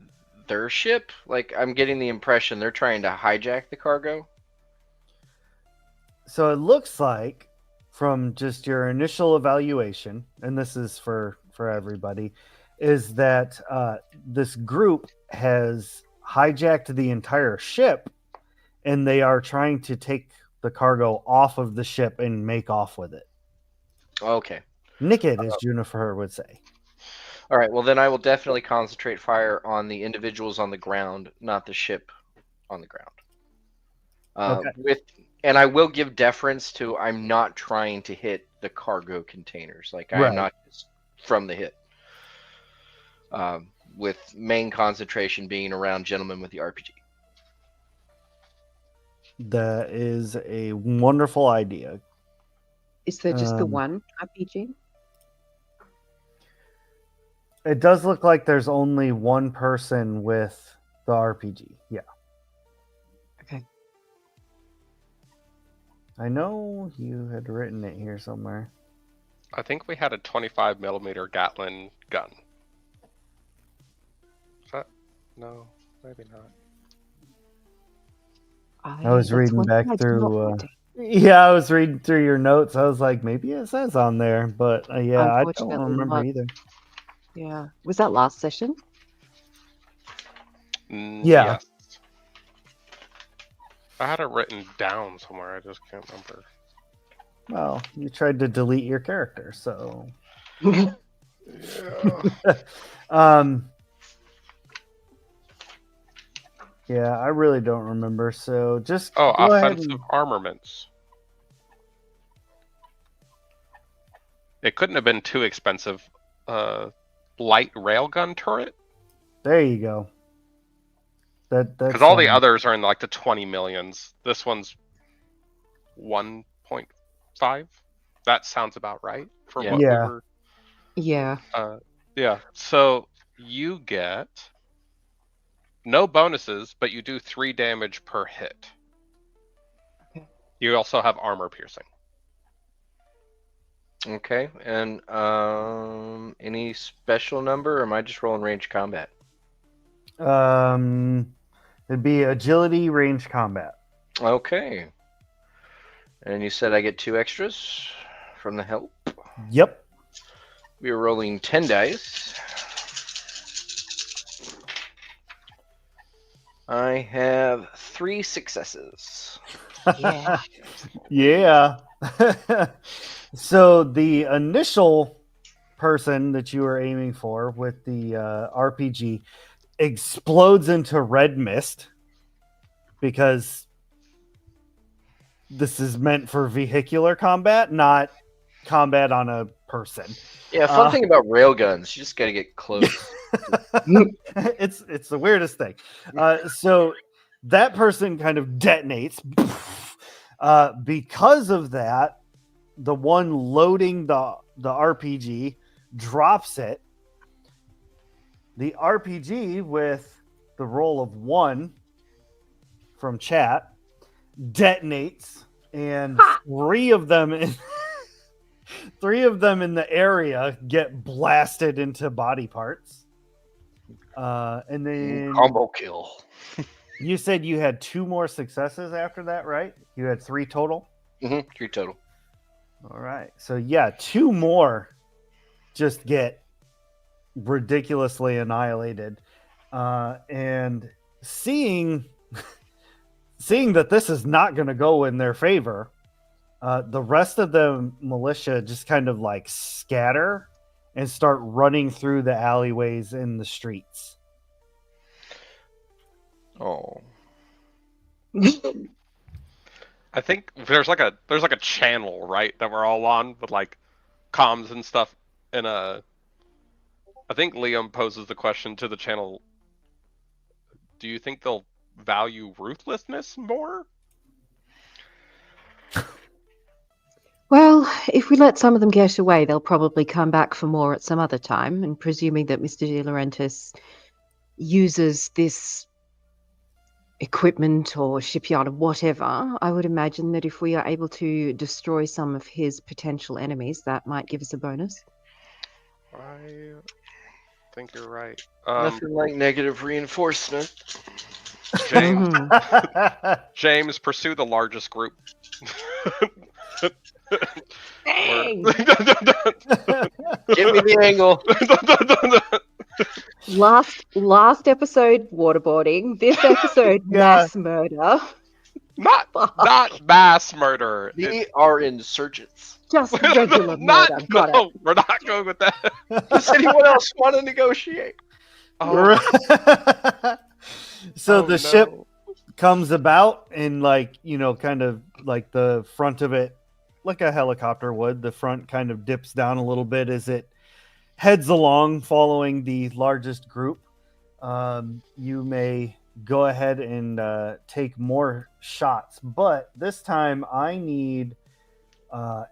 their ship. Like, I'm getting the impression they're trying to hijack the cargo. So it looks like, from just your initial evaluation, and this is for everybody, is that this group has hijacked the entire ship, and they are trying to take the cargo off of the ship and make off with it. Okay. Nick it, as Junifer would say. All right. Well, then I will definitely concentrate fire on the individuals on the ground, not the ship on the ground. Okay. And I will give deference to I'm not trying to hit the cargo containers. Like, I'm not just from the hit. With main concentration being around gentlemen with the RPG. That is a wonderful idea. Is there just the one RPG? It does look like there's only one person with the RPG. Yeah. Okay. I know you had written it here somewhere. I think we had a 25 millimeter Gatling gun. Is that? No, maybe not. I was reading back through. Yeah, I was reading through your notes. I was like, maybe it says on there, but yeah, I don't remember either. Yeah. Was that last session? Yeah. Yes. I had it written down somewhere. I just can't remember. Well, you tried to delete your character, so. Yeah. Yeah, I really don't remember. So just offensive armaments. It couldn't have been too expensive. Light railgun turret. There you go. That's Because all the others are in like the 20 millions. This one's 1.5. That sounds about right for what we Yeah. were. Yeah. Yeah. So you get no bonuses, but you do 3 damage per hit. Okay. You also have armor piercing. Okay, and any special number, or am I just rolling range combat? It'd be agility, range combat. Okay. And you said I get 2 extras from the help. Yep. We are rolling 10 dice. I have 3 successes. Yeah. Yeah. So the initial person that you were aiming for with the RPG explodes into red mist because this is meant for vehicular combat, not combat on a person. Yeah, fun thing about railguns, you just gotta get close. It's the weirdest thing. So that person kind of detonates. Because of that, the one loading the RPG drops it. The RPG, with the roll of 1 from chat, detonates, and 3 of them in 3 of them in the area get blasted into body parts. And then Combo kill. you said you had 2 more successes after that, right? You had 3 total? 3 total. All right. So yeah, 2 more just get ridiculously annihilated. And seeing that this is not going to go in their favor, the rest of the militia just kind of like scatter and start running through the alleyways in the streets. Oh. I think there's like a channel, right, that we're all on with like comms and stuff. And I think Liam poses the question to the channel: do you think they'll value ruthlessness more? Well, if we let some of them get away, they'll probably come back for more at some other time. And presuming that Mr. De Laurentiis uses this equipment or shipyard or whatever, I would imagine that if we are able to destroy some of his potential enemies, that might give us a bonus. I think you're right. Nothing like negative reinforcement. James, Mhm. James, pursue the largest group. Dang! Give me the angle. Last episode, waterboarding. This episode, Yeah. mass murder. Not mass murder. We are insurgents. Just regular murder. Got it. No, we're not going with that. Does anyone else want to negotiate? Oh, So oh, the ship no. comes about, and like, you know, kind of like the front of it, like a helicopter would, the front kind of dips down a little bit as it heads along following the largest group. You may go ahead and take more shots, but this time I need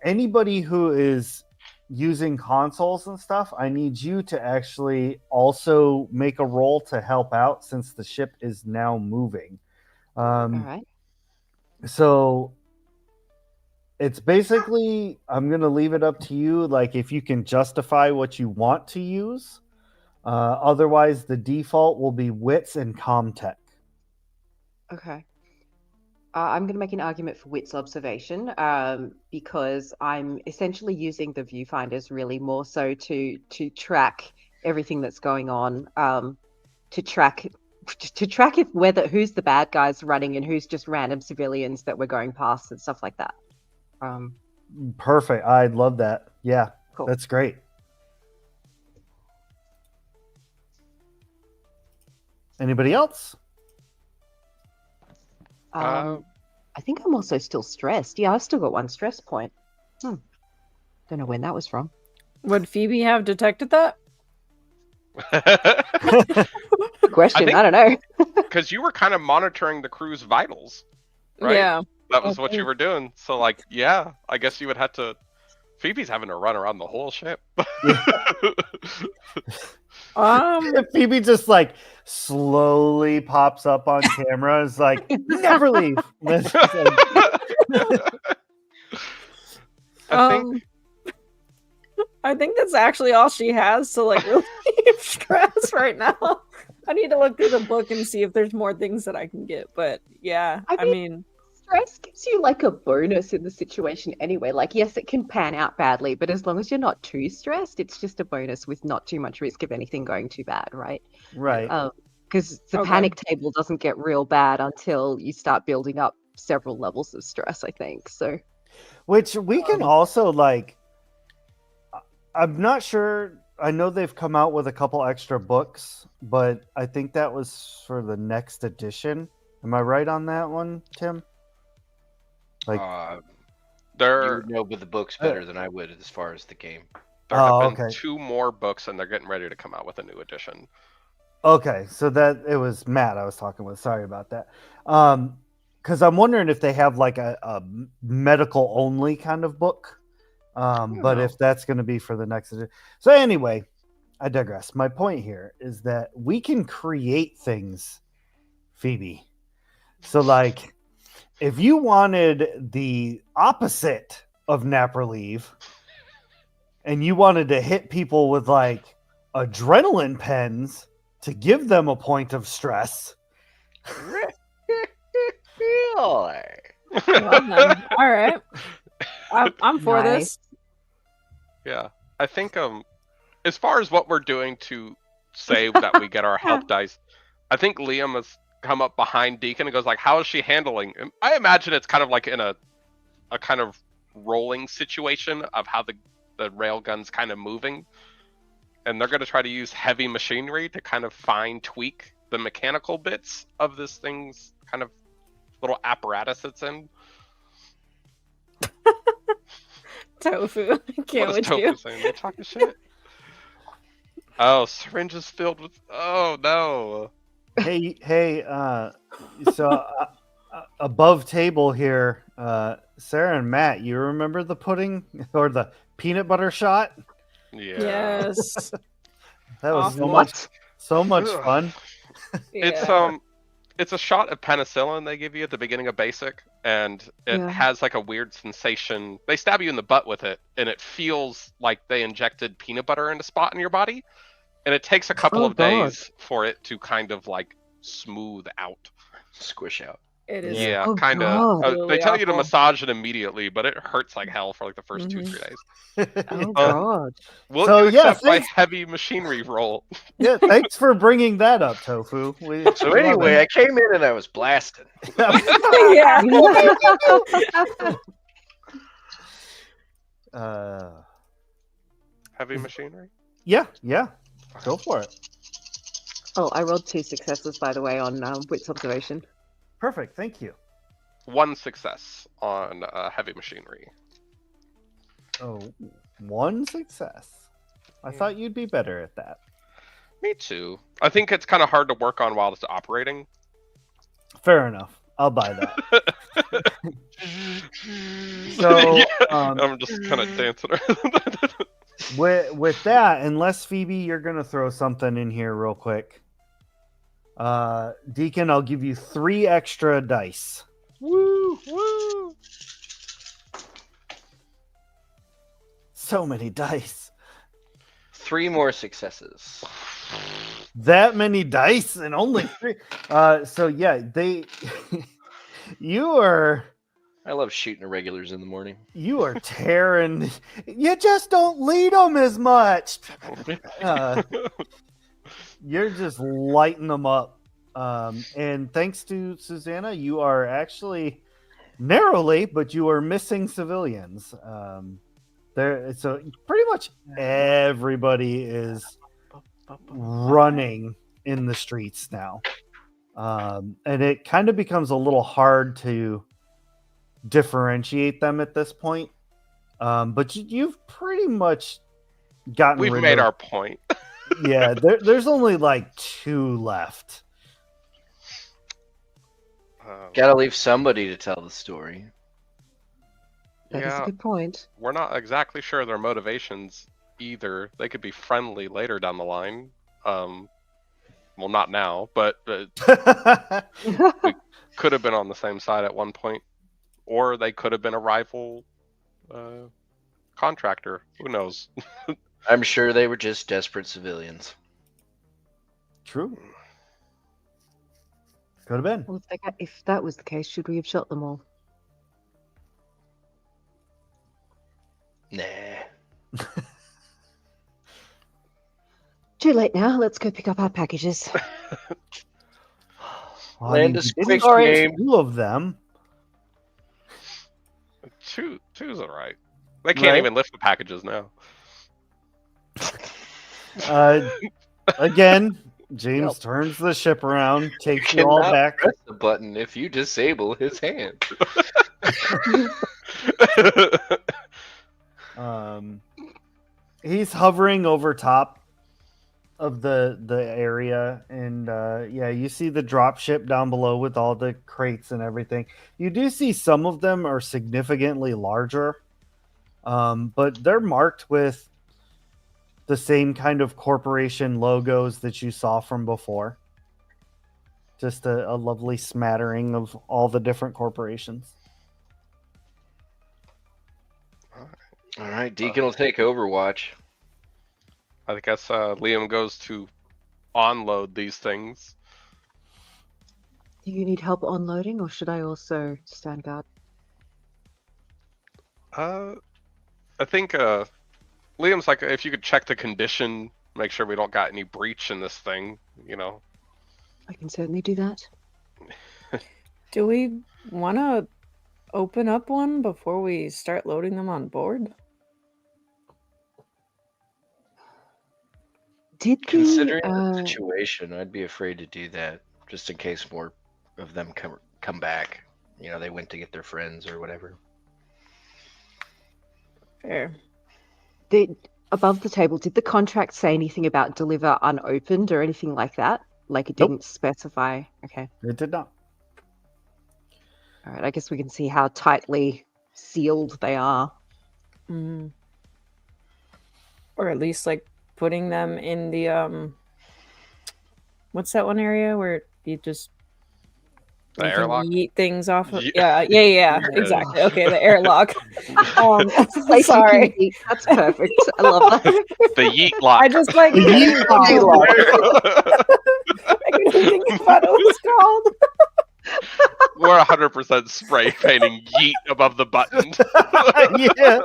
anybody who is using consoles and stuff, I need you to actually also make a roll to help out since the ship is now moving. All right. So it's basically, I'm going to leave it up to you, like if you can justify what you want to use. Otherwise, the default will be wits and comtech. Okay. I'm going to make an argument for wits observation because I'm essentially using the viewfinders really more so to track everything that's going on, to track if who's the bad guys running and who's just random civilians that we're going past and stuff like that. Perfect. I love that. Yeah, Cool. that's great. Anybody else? I think I'm also still stressed. Yeah, I've still got 1 stress point. Don't know when that was from. Would Phoebe have detected that? Good question. think- I don't know. Because you were kind of monitoring the crew's vitals, right? Yeah. That was what you were doing. So, like, yeah, I guess you would have to. Phoebe's having to run around the whole ship. Phoebe just like slowly pops up on camera. Is like, never leave. I think that's actually all she has to like relieve stress right now. I need to look through the book and see if there's more things that I can get. But yeah, I mean stress gives you like a bonus in the situation anyway. Like, yes, it can pan out badly, but as long as you're not too stressed, it's just a bonus with not too much risk of anything going too bad, right? Right. Because the panic table doesn't get real bad until you start building up several levels of stress, I think. So, which we can also like. I'm not sure. I know they've come out with a couple extra books, but I think that was for the next edition. Am I right on that one, Tim? Like, You there would know with the books better than I would as far as the game. have been 2 more books, and they're getting ready to come out with a new edition. Okay, so that it was Matt I was talking with. Sorry about that. Because I'm wondering if they have like a medical only kind of book. But if that's going to be for the next edition. So anyway, I digress. My point here is that we can create things, Phoebe. So like, if you wanted the opposite of nap relief, and you wanted to hit people with like adrenaline pens to give them a point of stress. Really? well then. All right. I'm for this. Yeah, I think as far as what we're doing to say that we get our health dice, I think Liam has come up behind Deacon and goes like, "How is she handling?" And I imagine it's kind of like in a kind of rolling situation of how the railgun's kind of moving, and they're going to try to use heavy machinery to kind of fine tweak the mechanical bits of this thing's kind of little apparatus it's in. Tofu. I can't with Tofu you. saying? They're talking shit. Oh, syringes filled with. Oh no. Hey. So above table here, Sarah and Matt, you remember the pudding or the peanut butter shot? Yeah. Yes. That was Awful. so much fun. Yeah. It's a shot of penicillin they give you at the beginning of basic, and it has like a weird sensation. They stab you in the butt with it, and it feels like they injected peanut butter in a spot in your body, and it takes a couple of days for it to kind of like smooth out, squish out. It is. Yeah, Oh, kind God. of. They tell you to Awful. massage it immediately, but it hurts like hell for like the first 2-3 days. Oh God. Will So, you accept my thanks. heavy machinery roll? Yeah, thanks for bringing that up, Tofu. So anyway, I came in and I was blasting. Yeah. Heavy machinery? Yeah, go for it. Oh, I rolled 2 successes, by the way, on Wit's observation. Perfect, thank you. 1 success on heavy machinery. Oh, 1 success. I thought you'd be better at that. Me too. I think it's kind of hard to work on while it's operating. Fair enough. I'll buy that. So, Yeah, I'm just kind of dancing around. with that, unless Phoebe, you're gonna throw something in here real quick. Deacon, I'll give you 3 extra dice. Woo! Woo! So many dice. 3 more successes. That many dice and only 3. So yeah, you are I love shooting irregulars in the morning. You are tearing. You just don't lead them as much. You're just lighting them up. And thanks to Susanna, you are actually narrowly, but you are missing civilians. So pretty much everybody is running in the streets now. And it kind of becomes a little hard to differentiate them at this point. But you've pretty much gotten We've rid made of. our point. Yeah, there's only like 2 left. Gotta leave somebody to tell the story. That is a Yeah, good point. we're not exactly sure their motivations either. They could be friendly later down the line. Well, not now, but we could have been on the same side at one point, or they could have been a rival contractor. Who knows? I'm sure they were just desperate civilians. True. Could have been. Well, if that was the case, should we have shot them all? Nah. Too late now. Let's go pick up our packages. Well, Land you is didn't quick shoot game. 2 of them. Two's alright. They can't Right. even lift the packages now. Again, James turns the ship around, takes you all Cannot back. press the button if you disable his hand. He's hovering over top of the area, and yeah, you see the drop ship down below with all the crates and everything. You do see some of them are significantly larger, but they're marked with the same kind of corporation logos that you saw from before. Just a lovely smattering of all the different corporations. All right, Deacon will take Overwatch. I guess Liam goes to onload these things. Do you need help unloading, or should I also stand guard? I think Liam's like, if you could check the condition, make sure we don't got any breach in this thing, you know. I can certainly do that. Do we want to open up one before we start loading them on board? Considering the situation, I'd be afraid to do that, just in case more of them come back. You know, they went to get their friends or whatever. Fair. Above the table, did the contract say anything about deliver unopened or anything like that? Like it Nope. didn't specify. Okay. It did not. All right. I guess we can see how tightly sealed they are. Mm. Or at least like putting them in the what's that one area where you just The you can airlock? yeet things off of? Yeah. Yeah, exactly. Okay, the airlock. Placing Sorry. PvP, that's perfect. I love that. The yeet lock. I just like The yeet I couldn't think about what it was called. We're 100% spray painting yeet above the button. Yeah.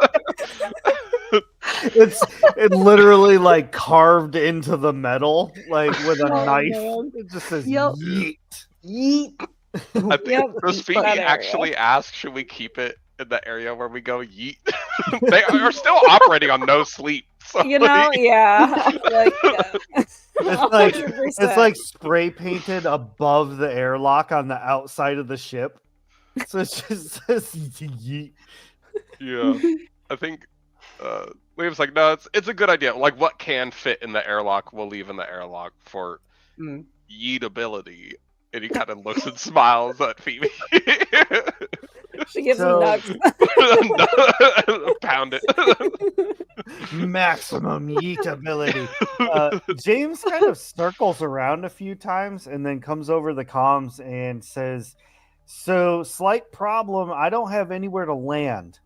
It literally like carved into the metal, like with a Oh, knife. man. It just says Yep. yeet. Yeet. I think Yep, Rosfini that area. actually asked, should we keep it in the area where we go yeet? They are still operating on no sleep. So You know, like, yeah. Like, It's like spray painted above the airlock on the outside of the ship. So it just says yeet. yeah. I think Liam's like, no, it's a good idea. Like, what can fit in the airlock, we'll leave in the airlock for yeetability. And he kind of looks and smiles at Phoebe. she gives So- him nuts. Pound it. Maximum yeetability. James kind of circles around a few times and then comes over the comms and says, "So, slight problem. I don't have anywhere to land."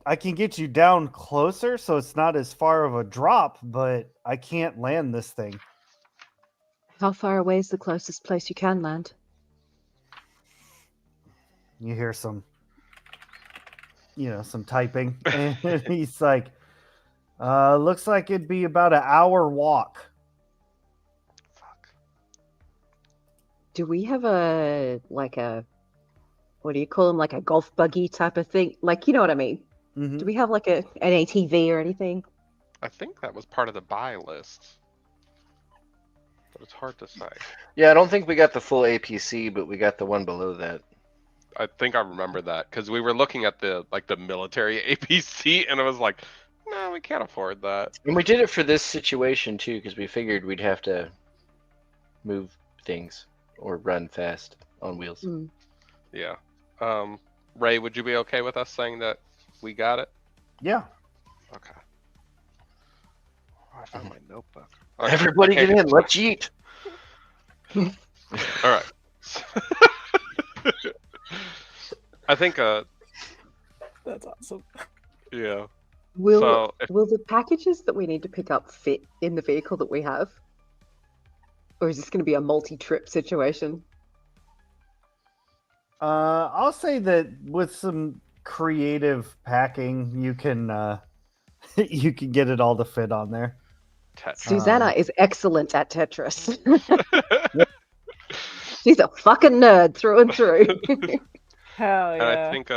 I can get you down closer, so it's not as far of a drop, but I can't land this thing. How far away is the closest place you can land? You hear some typing, and he's like, looks like it'd be about an hour walk. Do we have what do you call them? Like a golf buggy type of thing? Like, you know what I mean? Mhm. Do we have like an ATV or anything? I think that was part of the buy list. But it's hard to say. Yeah, I don't think we got the full APC, but we got the one below that. I think I remember that because we were looking at the military APC, and it was like, no, we can't afford that. And we did it for this situation too, because we figured we'd have to move things or run fast on wheels. Yeah. Ray, would you be okay with us saying that we got it? Yeah. Okay. Oh, I found my notebook. Okay. Everybody get in. Let's eat. All right. I think. That's awesome. Yeah. Will the packages that we need to pick up fit in the vehicle that we have? Or is this going to be a multi-trip situation? I'll say that with some creative packing, you can you can get it all to fit on there. Susanna is excellent at Tetris. She's a fucking nerd through and through. Hell yeah. And I think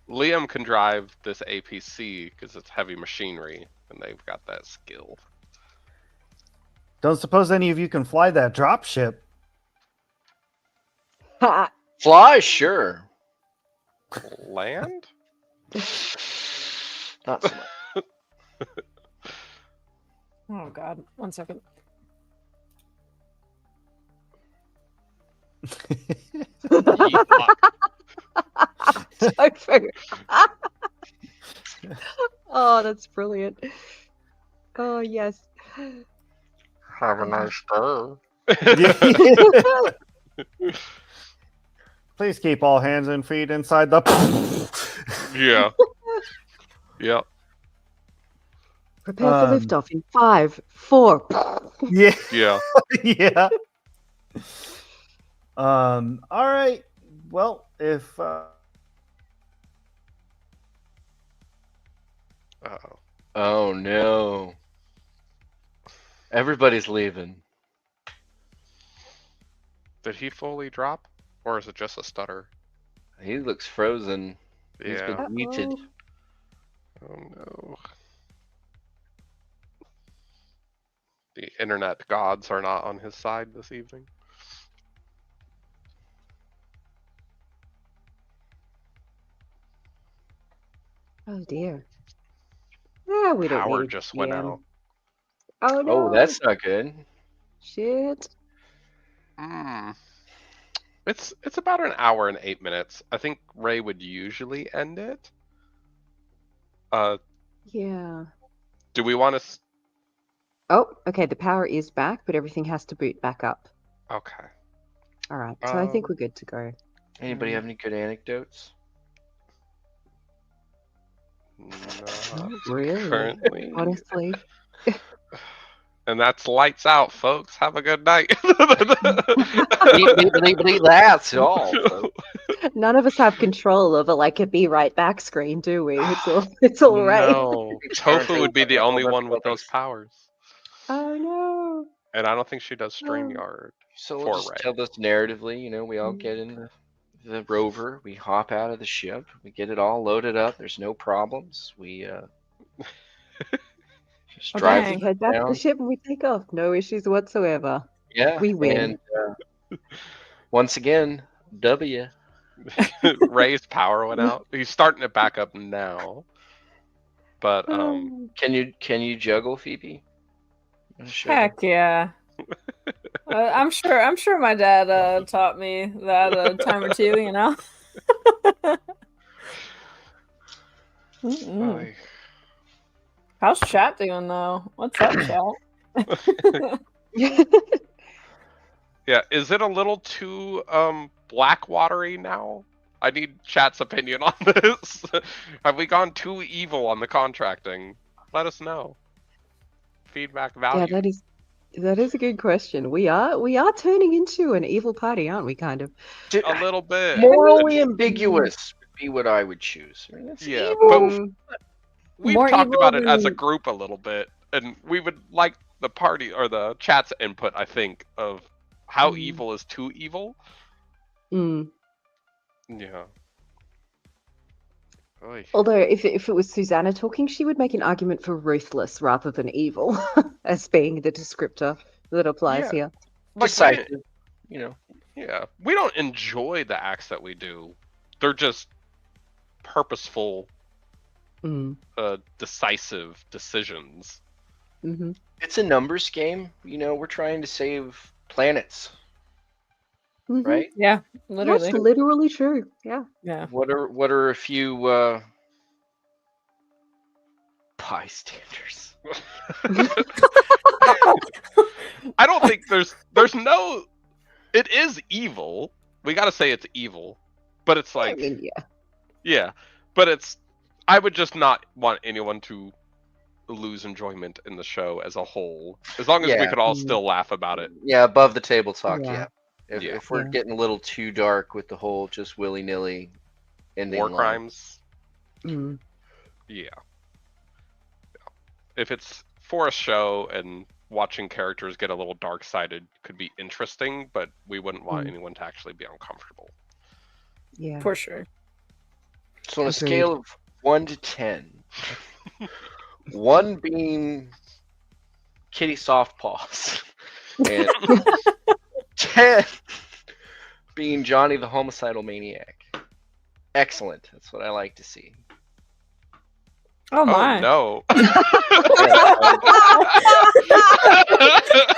Liam can drive this APC because it's heavy machinery, and they've got that skill. Don't suppose any of you can fly that drop ship? Fly, sure. Land? Not so much. Oh god, 1 second. So fair. Oh, that's brilliant. Oh, yes. Have a nice day. Please keep all hands and feet inside the... Yeah. Yeah. Prepare for liftoff in 5, 4. Yeah. Yeah. Yeah. All right. Well, if Oh no. Everybody's leaving. Did he fully drop? Or is it just a stutter? He looks frozen. He's Yeah. been muted. Oh no. The internet gods are not on his side this evening. Oh, dear. Yeah, we don't Power need just went GM. out. Oh, no. Oh, that's not good. Shit. It's about an hour and 8 minutes. I think Ray would usually end it. Yeah. Do we want to? Oh, okay. The power is back, but everything has to boot back up. Okay. All right. So I think we're good to go. Anybody have any good anecdotes? Not Really? currently. Honestly. And that's lights out, folks. Have a good night. That's all. None of us have control over like a be right back screen, do we? It's all right. No. Tofu would be the only one with those powers. Oh no. And I don't think she does StreamYard. So we'll just tell this narratively, we all get in the rover, we hop out of the ship, we get it all loaded up, there's no problems. We just drive head back to the ship and we take off. No issues whatsoever. Yeah. We win. And once again, W. Ray's power went out. He's starting it back up now. But can you juggle, Phoebe? Heck yeah. I'm sure my dad taught me that a time or two, How's chat doing though? What's up, chat? Yeah, is it a little too black-watery now? I need chat's opinion on this. Have we gone too evil on the contracting? Let us know. Feedback value. Yeah, that is a good question. We are turning into an evil party, aren't we? Kind of. A little bit. Morally ambiguous would be what I would choose. Yeah, evil. but we've More talked evil about it as a than- group a little bit, and we would like the party or the chat's input, I think, of how evil is too evil. Mm. Yeah. Oy. Although, if it was Susanna talking, she would make an argument for ruthless rather than evil as being the descriptor that applies here. Like, Decisive, Yeah, we don't enjoy the acts that we do. They're just purposeful, decisive decisions. Mm-hmm. It's a numbers game. We're trying to save planets, right? Yeah, That's literally. literally true. Yeah. Yeah. What are a few bystanders? I don't think there's no. It is evil. We gotta say it's evil, but it's I like mean, yeah. yeah, but it's. I would just not want anyone to lose enjoyment in the show as a whole, as long as we Yeah. could all still laugh about it. Yeah, above the table talk. Yeah. Yeah. Yeah. If we're Yeah. getting a little too dark with the whole just willy nilly ending War line. crimes. Mm. Yeah. If it's for a show and watching characters get a little dark sided could be interesting, but we wouldn't want anyone to actually be uncomfortable. Yeah. For sure. So on a Agreed. scale of 1 to 10, 1 being kitty soft paws, and 10 being Johnny the homicidal maniac. Excellent. That's what I like to see. Oh my. Oh no.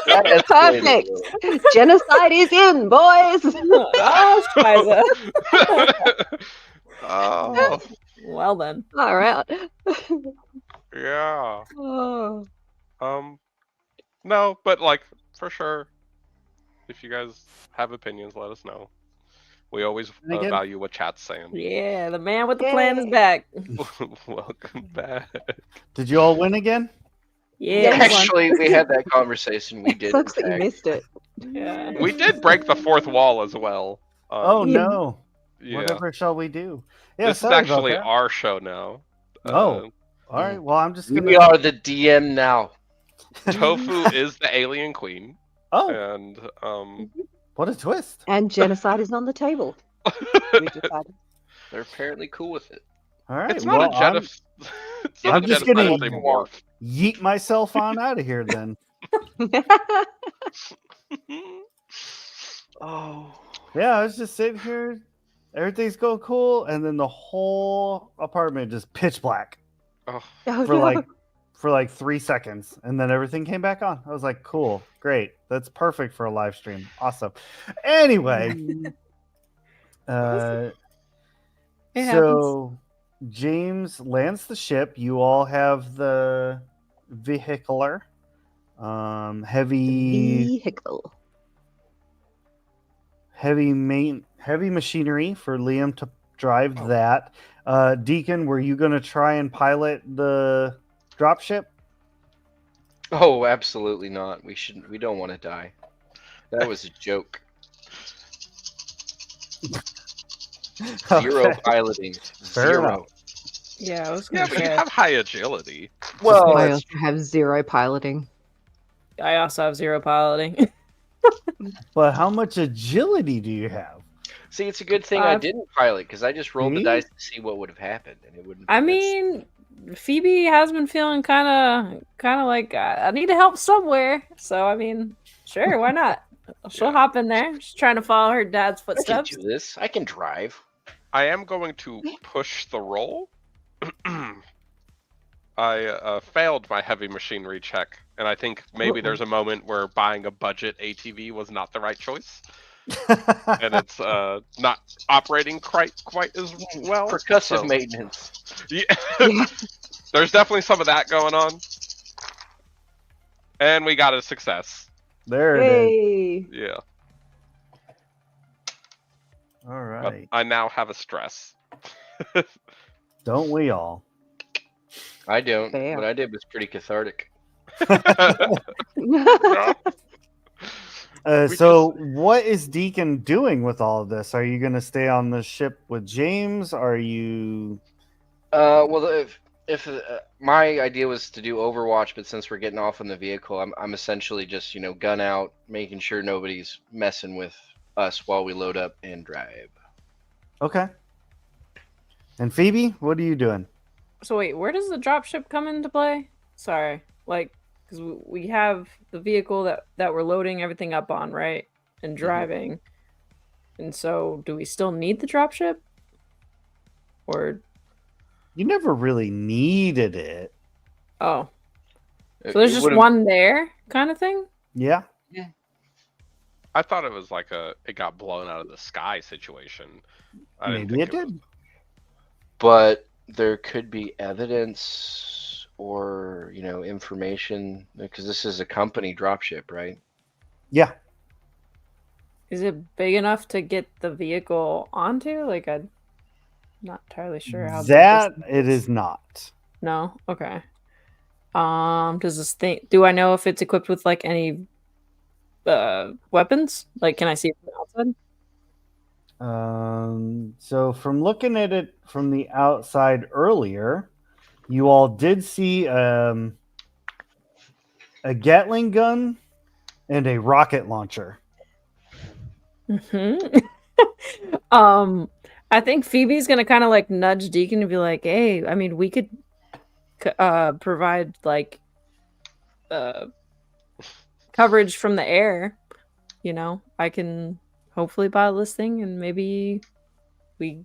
That escalated a Perfect. little. Genocide is in, boys. Oh, Spiza. Oh Well then. All right. yeah. Oh. No, but like for sure, if you guys have opinions, let us know. We always And again- value what chat's saying. Yeah, the man with the plan is back. Welcome back. Did you all win again? Yeah. Yeah, Actually, we had that conversation. We did. Sucks in that you fact. missed it. Yeah. We did break the fourth wall as well. Oh Yeah. no! yeah. Whatever shall we do? Yeah, This is sorry about actually that. our show now. Oh. All right. Well, I'm just gonna. We are the DM now. Tofu is the alien queen, Oh, and what a twist! And genocide is on the table. We decided. They're apparently cool with it. All right. it's not well, a genocide. It's not I'm a just genocide, gonna- it's a morph. yeet myself on out of here then. Oh. Yeah, I was just sitting here. Everything's going cool, and then the whole apartment just pitch black Oh, Oh, for no. like 3 seconds, and then everything came back on. I was like, cool, great, that's perfect for a live stream. Awesome. Anyway, Mm. It so James lands the ship. You all have the vehicular, heavy Vehicle. heavy machinery for Liam to drive Oh. that. Deacon, were you going to try and pilot the dropship? Oh, absolutely not. We shouldn't. We don't want to die. That was a joke. Zero Okay. piloting. Fair Zero. enough. Yeah, I was yeah, gonna but you say. have high agility. Well, I that's also have zero piloting. I also have zero piloting. But how much agility do you have? see, it's a good thing I Five. didn't pilot because I just rolled the See? dice to see what would have happened, and it wouldn't. I mean, Phoebe has been feeling kind of like I need to help somewhere. So I mean, sure, why not? She'll Yeah. hop in there. She's trying to follow her dad's I can footsteps. do this. I can drive. I am going to push the roll. I failed my heavy machinery check, and I think maybe Uh-oh. there's a moment where buying a budget ATV was not the right choice, and it's not operating quite as well. Percussive so- maintenance. Yeah. Yeah. There's definitely some of that going on, and we got a success. There it is. Yay. Yeah, All but right. I now have a stress. Don't we all? I don't. Fair. What I did was pretty cathartic. We So, what is Deacon doing with all of this? Are you going to stay on the ship with James? Are you? Well, if my idea was to do Overwatch, but since we're getting off in the vehicle, I'm essentially just gun out, making sure nobody's messing with us while we load up and drive. Okay. And Phoebe, what are you doing? So wait, where does the dropship come into play? Sorry, like because we have the vehicle that we're loading everything up on, right, and driving. And so, do we still need the dropship? Or You never really needed it. oh, It- so there's it just would've- one there, kind of thing. Yeah. I thought it was like it got blown out of the sky situation. I didn't Maybe think it was. did. But there could be evidence or information because this is a company dropship, right? Yeah. Is it big enough to get the vehicle onto? Like, I'm not entirely sure how That big this it is not. No? Okay. Does this thing do I know if it's equipped with like any weapons? Like, can I see it from the outside? So from looking at it from the outside earlier, you all did see a Gatling gun and a rocket launcher. Mm-hmm. I think Phoebe's gonna kind of like nudge Deacon and be like, "Hey, I mean, we could provide like coverage from the air. You know, I can hopefully buy this thing, and maybe we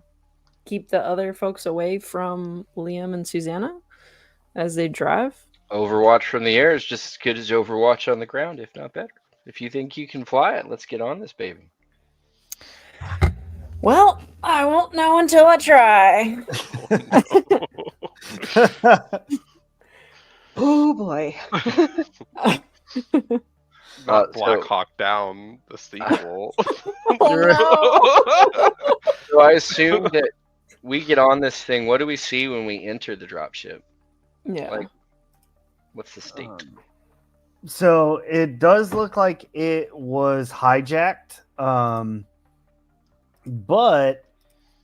keep the other folks away from Liam and Susanna as they drive." Overwatch from the air is just as good as Overwatch on the ground, if not better. If you think you can fly it, let's get on this baby. Well, I won't know until I try. Oh boy. Not so- Black Hawk Down, the sequel. Oh, So I assume that we get on this thing. What do we see when we enter the dropship? no. Yeah. Like, what's the state? So it does look like it was hijacked, but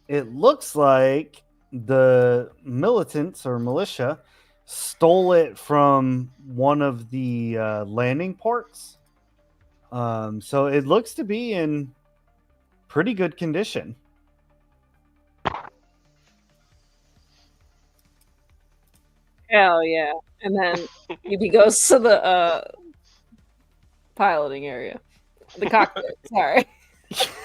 it looks like the militants or militia stole it from one of the landing ports. So it looks to be in pretty good condition. Hell yeah. And then he goes to the piloting area. The cockpit. Sorry.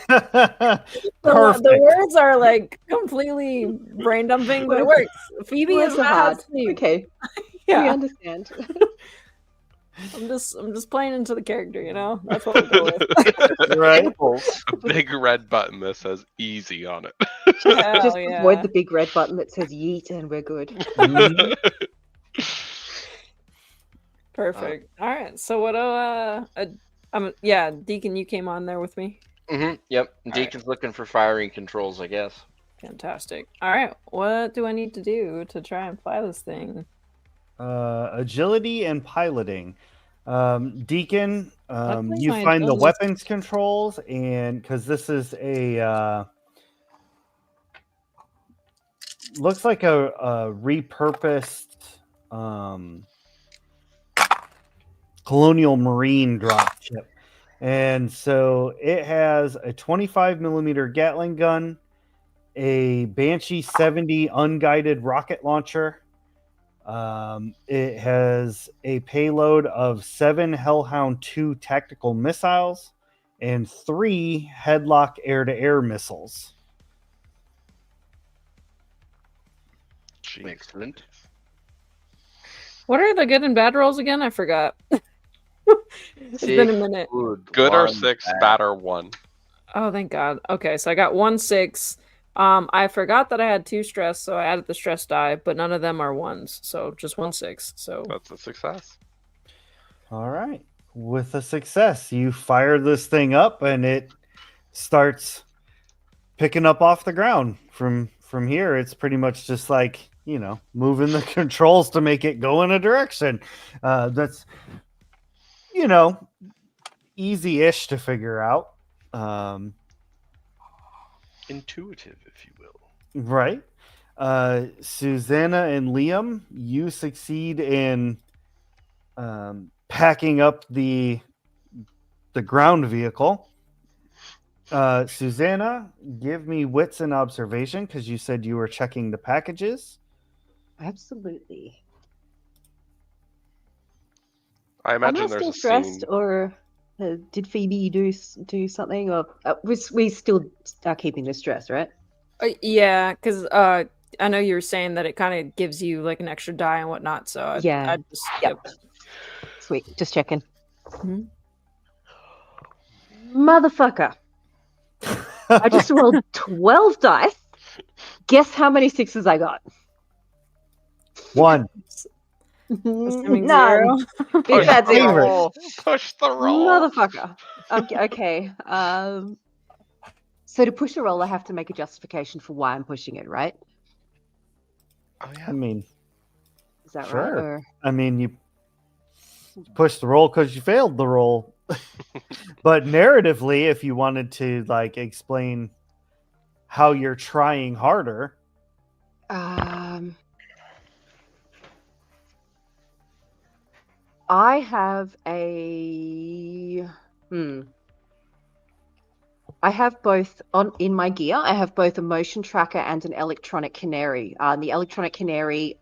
The Perfect. words are like completely brain dumping, but it works. Phoebe Words is are not hard. asleep. Okay, we Yeah. understand. I'm just playing into the character, you know? That's what we'll go with. Right? A big red button that says easy on it. Hell Just yeah. avoid the big red button that says yeet and we're good. Mhm. Perfect. All right. So what yeah, Deacon, you came on there with me. Yep. right. Deacon's looking for firing controls, I guess. Fantastic. All right. What do I need to do to try and fly this thing? Agility and piloting. Deacon, Luckily, you my find the agility's- weapons controls, and because this is a looks like a repurposed Colonial Marine dropship, and so it has a 25 millimeter Gatling gun, a Banshee 70 unguided rocket launcher. It has a payload of 7 Hellhound 2 tactical missiles and 3 Headlock air-to-air missiles. Jeez. Excellent. What are the good and bad rolls again? I forgot. It's been a minute. Good or one, 6, bad. bad or 1. Oh, thank God. Okay, so I got 1 6. I forgot that I had 2 stress, so I added the stress die, but none of them are 1s, so just 1 6. So That's a success. All right. With a success, you fire this thing up and it starts picking up off the ground. From here, it's pretty much just like, moving the controls to make it go in a direction. That's, easy-ish to figure out. Intuitive, if you will. Right. Susanna and Liam, you succeed in packing up the ground vehicle. Susanna, give me wits and observation because you said you were checking the packages. Absolutely. I Am imagine I there's still a stressed scene. or Did Phoebe do something, or we still are keeping this dress, right? Yeah, because I know you were saying that it kind of gives you like an extra die and whatnot. So I just Yep. Sweet, just checking. Motherfucker! I just rolled 12 dice. Guess how many sixes I got? 1. Assuming None. 0. Big bad the 0. roll. Push the roll. Motherfucker. Okay. So to push the roll, I have to make a justification for why I'm pushing it, right? Oh yeah. I mean, Is that sure. right? Or... I mean, you pushed the roll because you failed the roll. But narratively, if you wanted to like explain how you're trying harder, I have a I have both in my gear. I have both a motion tracker and an electronic canary. The electronic canary,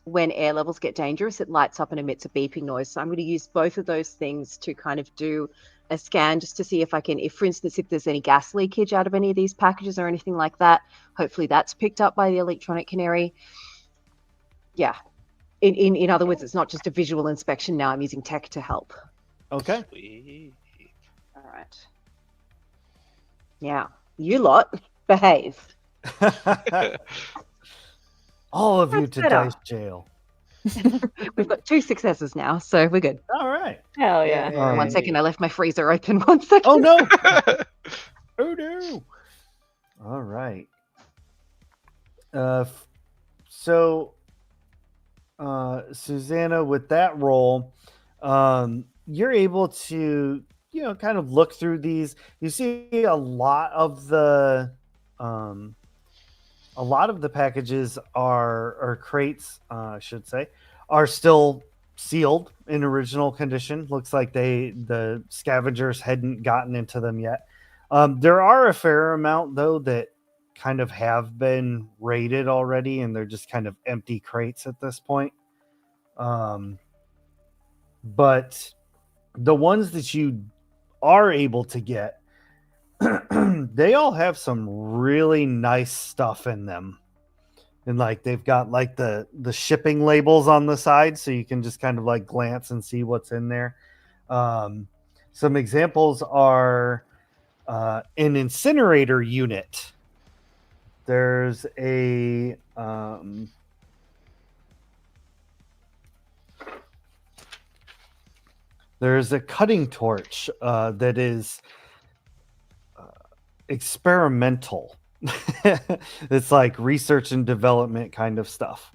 when air levels get dangerous, it lights up and emits a beeping noise. So I'm going to use both of those things to kind of do a scan just to see if I can, if for instance, if there's any gas leakage out of any of these packages or anything like that. Hopefully that's picked up by the electronic canary. Yeah. In other words, it's not just a visual inspection now. I'm using tech to help. okay. Sweet. All right. Now, you lot behave. All of you That's to better. dice jail. We've got 2 successes now, so we're good. All right. Hell yeah. All 1 right. second, I left my freezer open. 1 second. Oh no! Oh no! All right. So, Susanna, with that roll, you're able to, kind of look through these. You see a lot of the packages or crates, I should say, are still sealed in original condition. Looks like the scavengers hadn't gotten into them yet. There are a fair amount though that kind of have been raided already, and they're just kind of empty crates at this point. But the ones that you are able to get, they all have some really nice stuff in them. And like they've got like the shipping labels on the side, so you can just kind of like glance and see what's in there. Some examples are an incinerator unit. There's a cutting torch that is experimental. It's like research and development kind of stuff.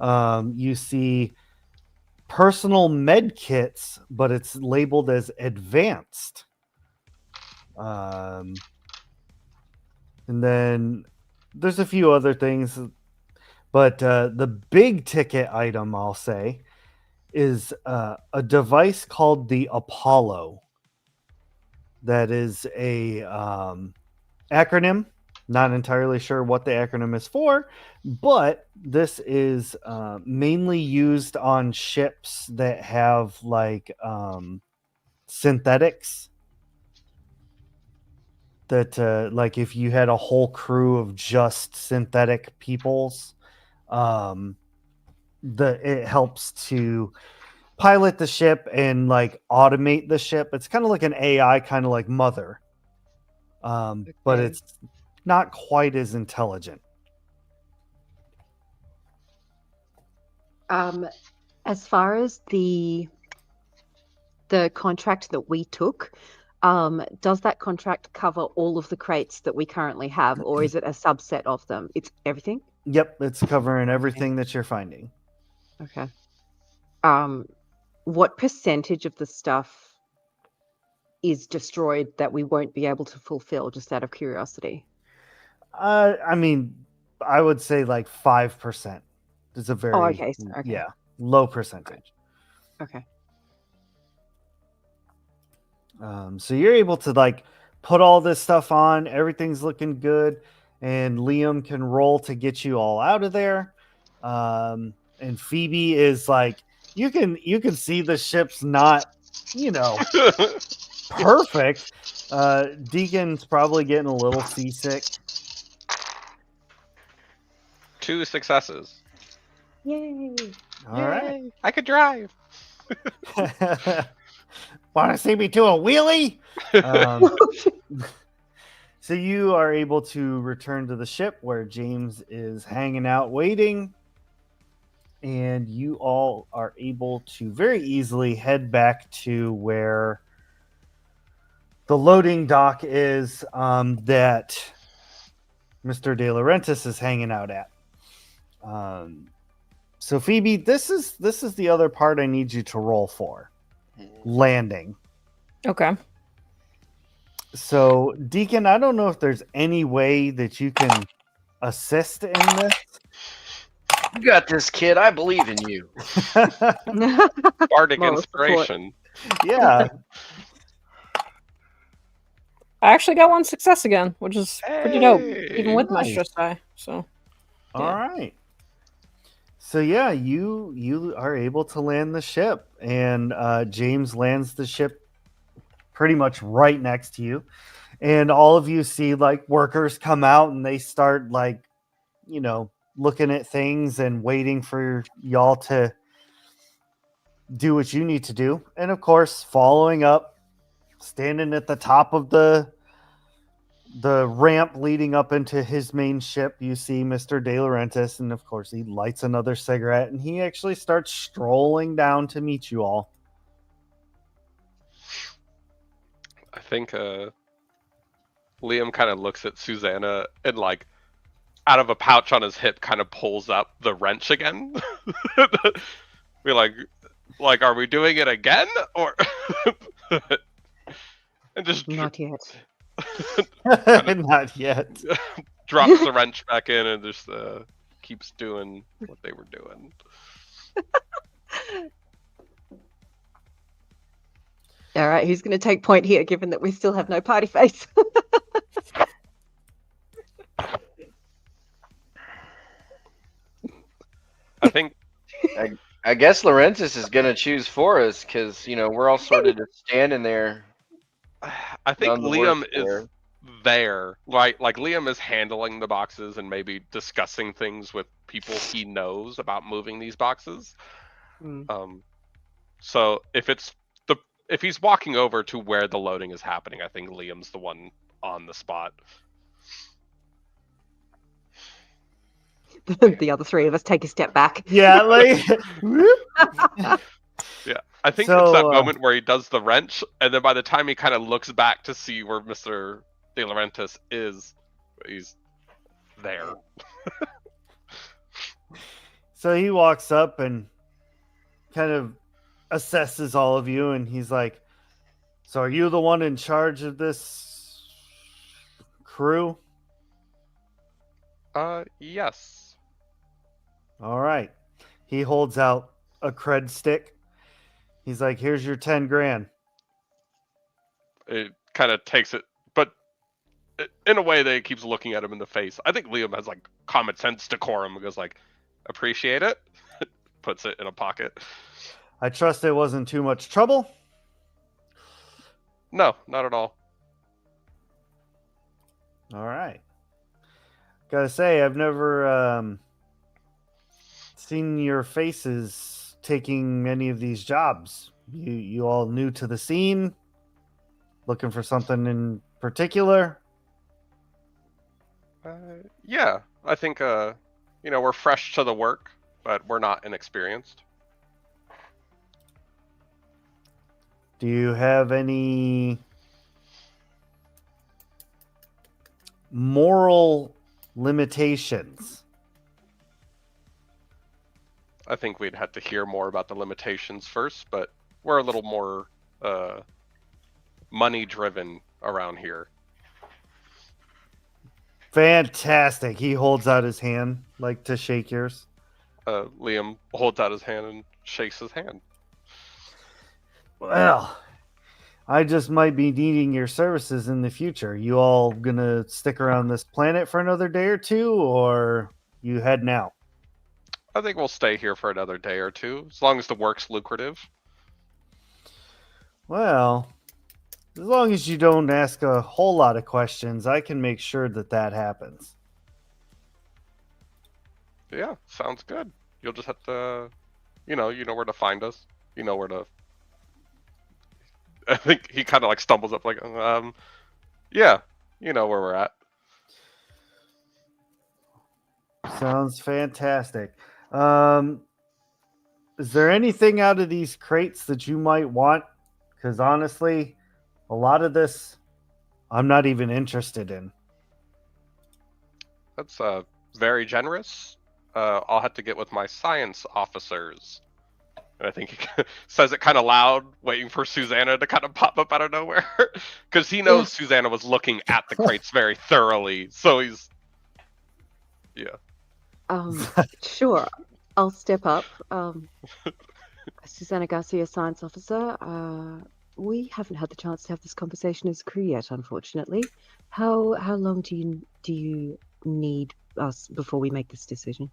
You see personal med kits, but it's labeled as advanced. And then there's a few other things, but the big ticket item, I'll say, is a device called the Apollo. That is a acronym. Not entirely sure what the acronym is for, but this is mainly used on ships that have like synthetics. That like if you had a whole crew of just synthetic peoples, it helps to pilot the ship and like automate the ship. It's kind of like an AI, kind of like Mother, but it's not quite as intelligent. As far as the contract that we took, does that contract cover all of the crates that we currently have, or is it a subset of them? It's everything? Yep, it's covering everything that you're finding. Okay. What percentage of the stuff is destroyed that we won't be able to fulfill, just out of curiosity? I mean, I would say like 5%. It's a very okay. low percentage. Okay. So you're able to like put all this stuff on. Everything's looking good, and Liam can roll to get you all out of there. And Phoebe is like, you can see the ship's not, perfect. Deacon's probably getting a little seasick. 2 successes. Yay! All right. Yay, I could drive. Want to see me do a wheelie? So you are able to return to the ship where James is hanging out waiting. And you all are able to very easily head back to where the loading dock is that Mr. De Laurentiis is hanging out at. So Phoebe, this is the other part I need you to roll for. Landing. Okay. So Deacon, I don't know if there's any way that you can assist in this. You got this, kid. I believe in you. Bardic Moral inspiration. Yeah. I actually got 1 success again, which is pretty dope, even with my Nice. stress die. So All right. So yeah, you are able to land the ship, and James lands the ship pretty much right next to you, and all of you see like workers come out and they start like, looking at things and waiting for y'all to do what you need to do, and of course, following up, standing at the top of the ramp leading up into his main ship, you see Mr. De Laurentiis, and of course he lights another cigarette and he actually starts strolling down to meet you all. I think Liam kind of looks at Susanna and like out of a pouch on his hip kind of pulls up the wrench again. Be like, are we doing it again? Or and just Not yet. Not yet. drops the wrench back in and just keeps doing what they were doing. All right, who's going to take point here, given that we still have no party face? I think I guess Laurentiis is gonna choose for us because we're all sort of just standing there. Liam work is there. Like Liam is handling the boxes and maybe discussing things with people he knows about moving these boxes. So if he's walking over to where the loading is happening, I think Liam's the one on the spot. The other 3 of us take a step back. Yeah, like Yeah, I think So, it's that moment where he does the wrench, and then by the time he kind of looks back to see where Mr. De Laurentiis is, he's there. So he walks up and kind of assesses all of you, and he's like, "So are you the one in charge of this crew?" Yes. All right. He holds out a cred stick. He's like, "Here's your 10 grand." It kind of takes it, but in a way that it keeps looking at him in the face. I think Liam has like common sense decorum and goes like, "Appreciate it." Puts it in a pocket. I trust it wasn't too much trouble. No, not at all. All right. Gotta say, I've never seen your faces taking any of these jobs. You all new to the scene? Looking for something in particular? Yeah, I think we're fresh to the work, but we're not inexperienced. Do you have any moral limitations? I think we'd have to hear more about the limitations first, but we're a little more money driven around here. Fantastic. He holds out his hand like to shake yours. Liam holds out his hand and shakes his hand. Well, I just might be needing your services in the future. You all gonna stick around this planet for another day or two, or you heading out? I think we'll stay here for another day or two, as long as the work's lucrative. Well, As long as you don't ask a whole lot of questions, I can make sure that happens. Yeah, sounds good. You'll just have to, you know where to find us. You know where to. I think he kind of like stumbles up, like, yeah, you know where we're at. Sounds fantastic. Is there anything out of these crates that you might want? Because honestly, a lot of this, I'm not even interested in. That's very generous. I'll have to get with my science officers. And I think he says it kind of loud, waiting for Susanna to kind of pop up out of nowhere. Because he knows Susanna was looking at the crates very thoroughly. So he's... Yeah. Sure. I'll step up. Susanna Garcia, science officer. We haven't had the chance to have this conversation as a crew yet, unfortunately. How long do you need us before we make this decision?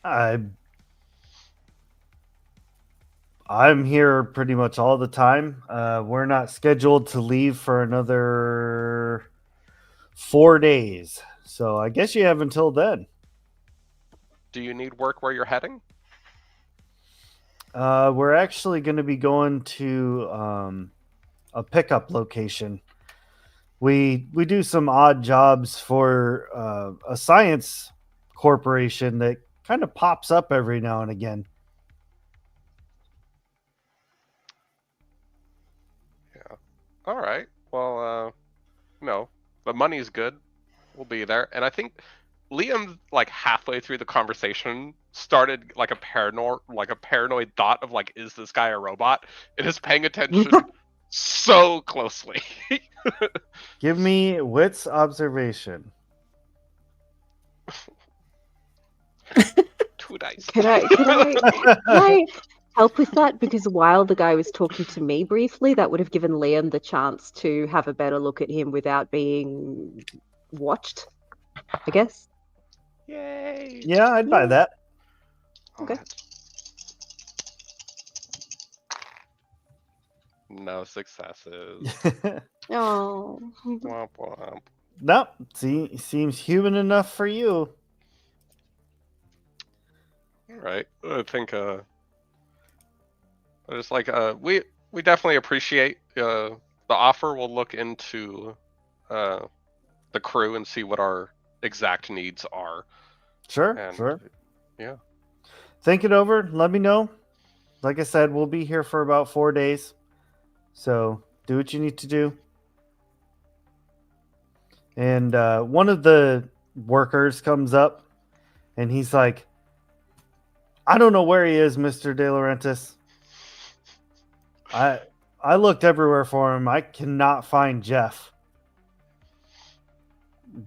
I'm here pretty much all the time. We're not scheduled to leave for another 4 days. So I guess you have until then. Do you need work where you're heading? We're actually going to be going to a pickup location. We do some odd jobs for a science corporation that kind of pops up every now and again. Yeah. All right. Well, the money's good. We'll be there. And I think Liam, like halfway through the conversation, started like a paranoid thought of like, is this guy a robot? And is paying attention so closely. Give me wits observation. 2 dice. Can I help with that? Because while the guy was talking to me briefly, that would have given Liam the chance to have a better look at him without being watched, I guess. Yay! Yeah, I'd buy that. Okay. No successes. Oh. Womp womp. Nope. Seems human enough for you. All right. I think just like we definitely appreciate the offer. We'll look into the crew and see what our exact needs are. Sure. Yeah. Think it over. Let me know. Like I said, we'll be here for about 4 days. So do what you need to do. And one of the workers comes up and he's like, I don't know where he is, Mr. De Laurentiis. I looked everywhere for him. I cannot find Jeff.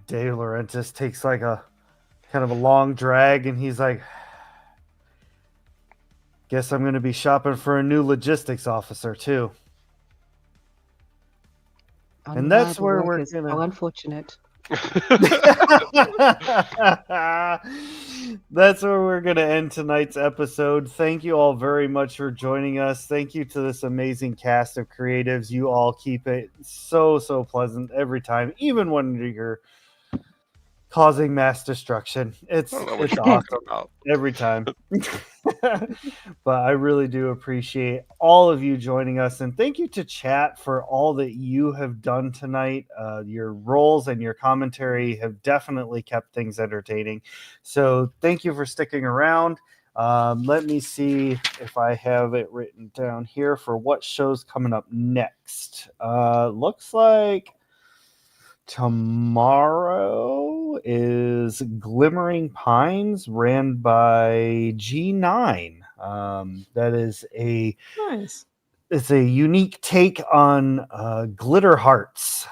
De Laurentiis takes like a kind of a long drag and he's like, guess I'm going to be shopping for a new logistics officer too. And that's where we're going to... How unfortunate. That's where we're going to end tonight's episode. Thank you all very much for joining us. Thank you to this amazing cast of creatives. You all keep it so pleasant every time, even when you're causing mass destruction. It's awesome about. Every time. But I really do appreciate all of you joining us, and thank you to chat for all that you have done tonight. Your roles and your commentary have definitely kept things entertaining, so thank you for sticking around. Let me see if I have it written down here for what show's coming up next. Looks like tomorrow is Glimmering Pines, ran by G9. That is Nice. It's a unique take on Glitter Hearts,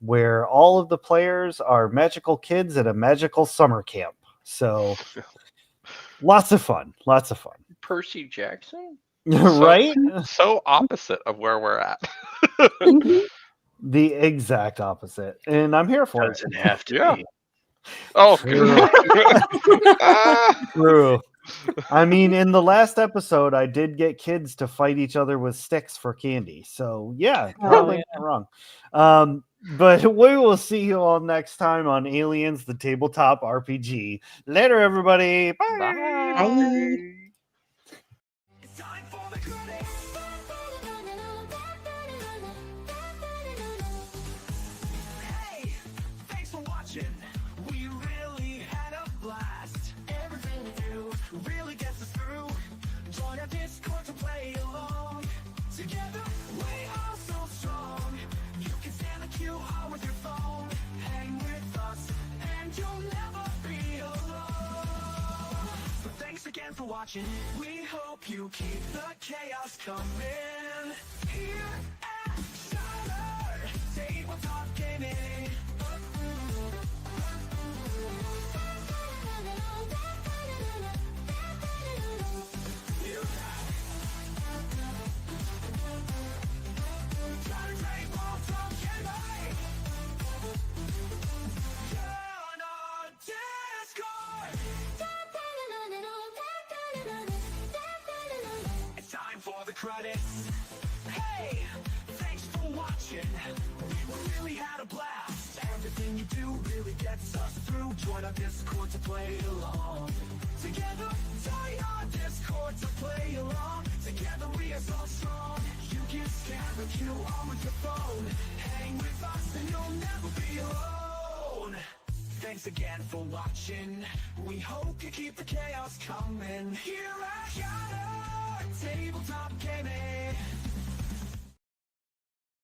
where all of the players are magical kids at a magical summer camp. So lots of fun. Percy Jackson? Right? So opposite of where we're at. The exact opposite. And I'm here for Doesn't have to be. Oh, True. True. I mean, in the last episode, I did get kids to fight each other with sticks for candy. So yeah, probably yeah. not wrong. But we will see you all next time on Aliens, the tabletop RPG. Later, everybody. Bye. Bye. It's time for the credits. Hey, thanks for watching. We really had a blast. Everything we do really gets us through. Join our Discord to play along. Together we are so strong. You can stand the QR with your phone. Hang with us and you'll never be alone. So thanks again for watching. We hope you keep the chaos coming. Here at Shatter, tabletop gaming. Shatter tabletop gaming. Join our Discord. It's time for the credits. Hey, thanks for watching. We really had a blast. Everything you do really gets us through. Join our Discord to play along. Together, join our Discord to play along. Together we are so strong. You can scan the QR with your phone. Hang with us and you'll never be alone. Thanks again for watching. We hope you keep the chaos coming. Here at Shadow, tabletop gaming.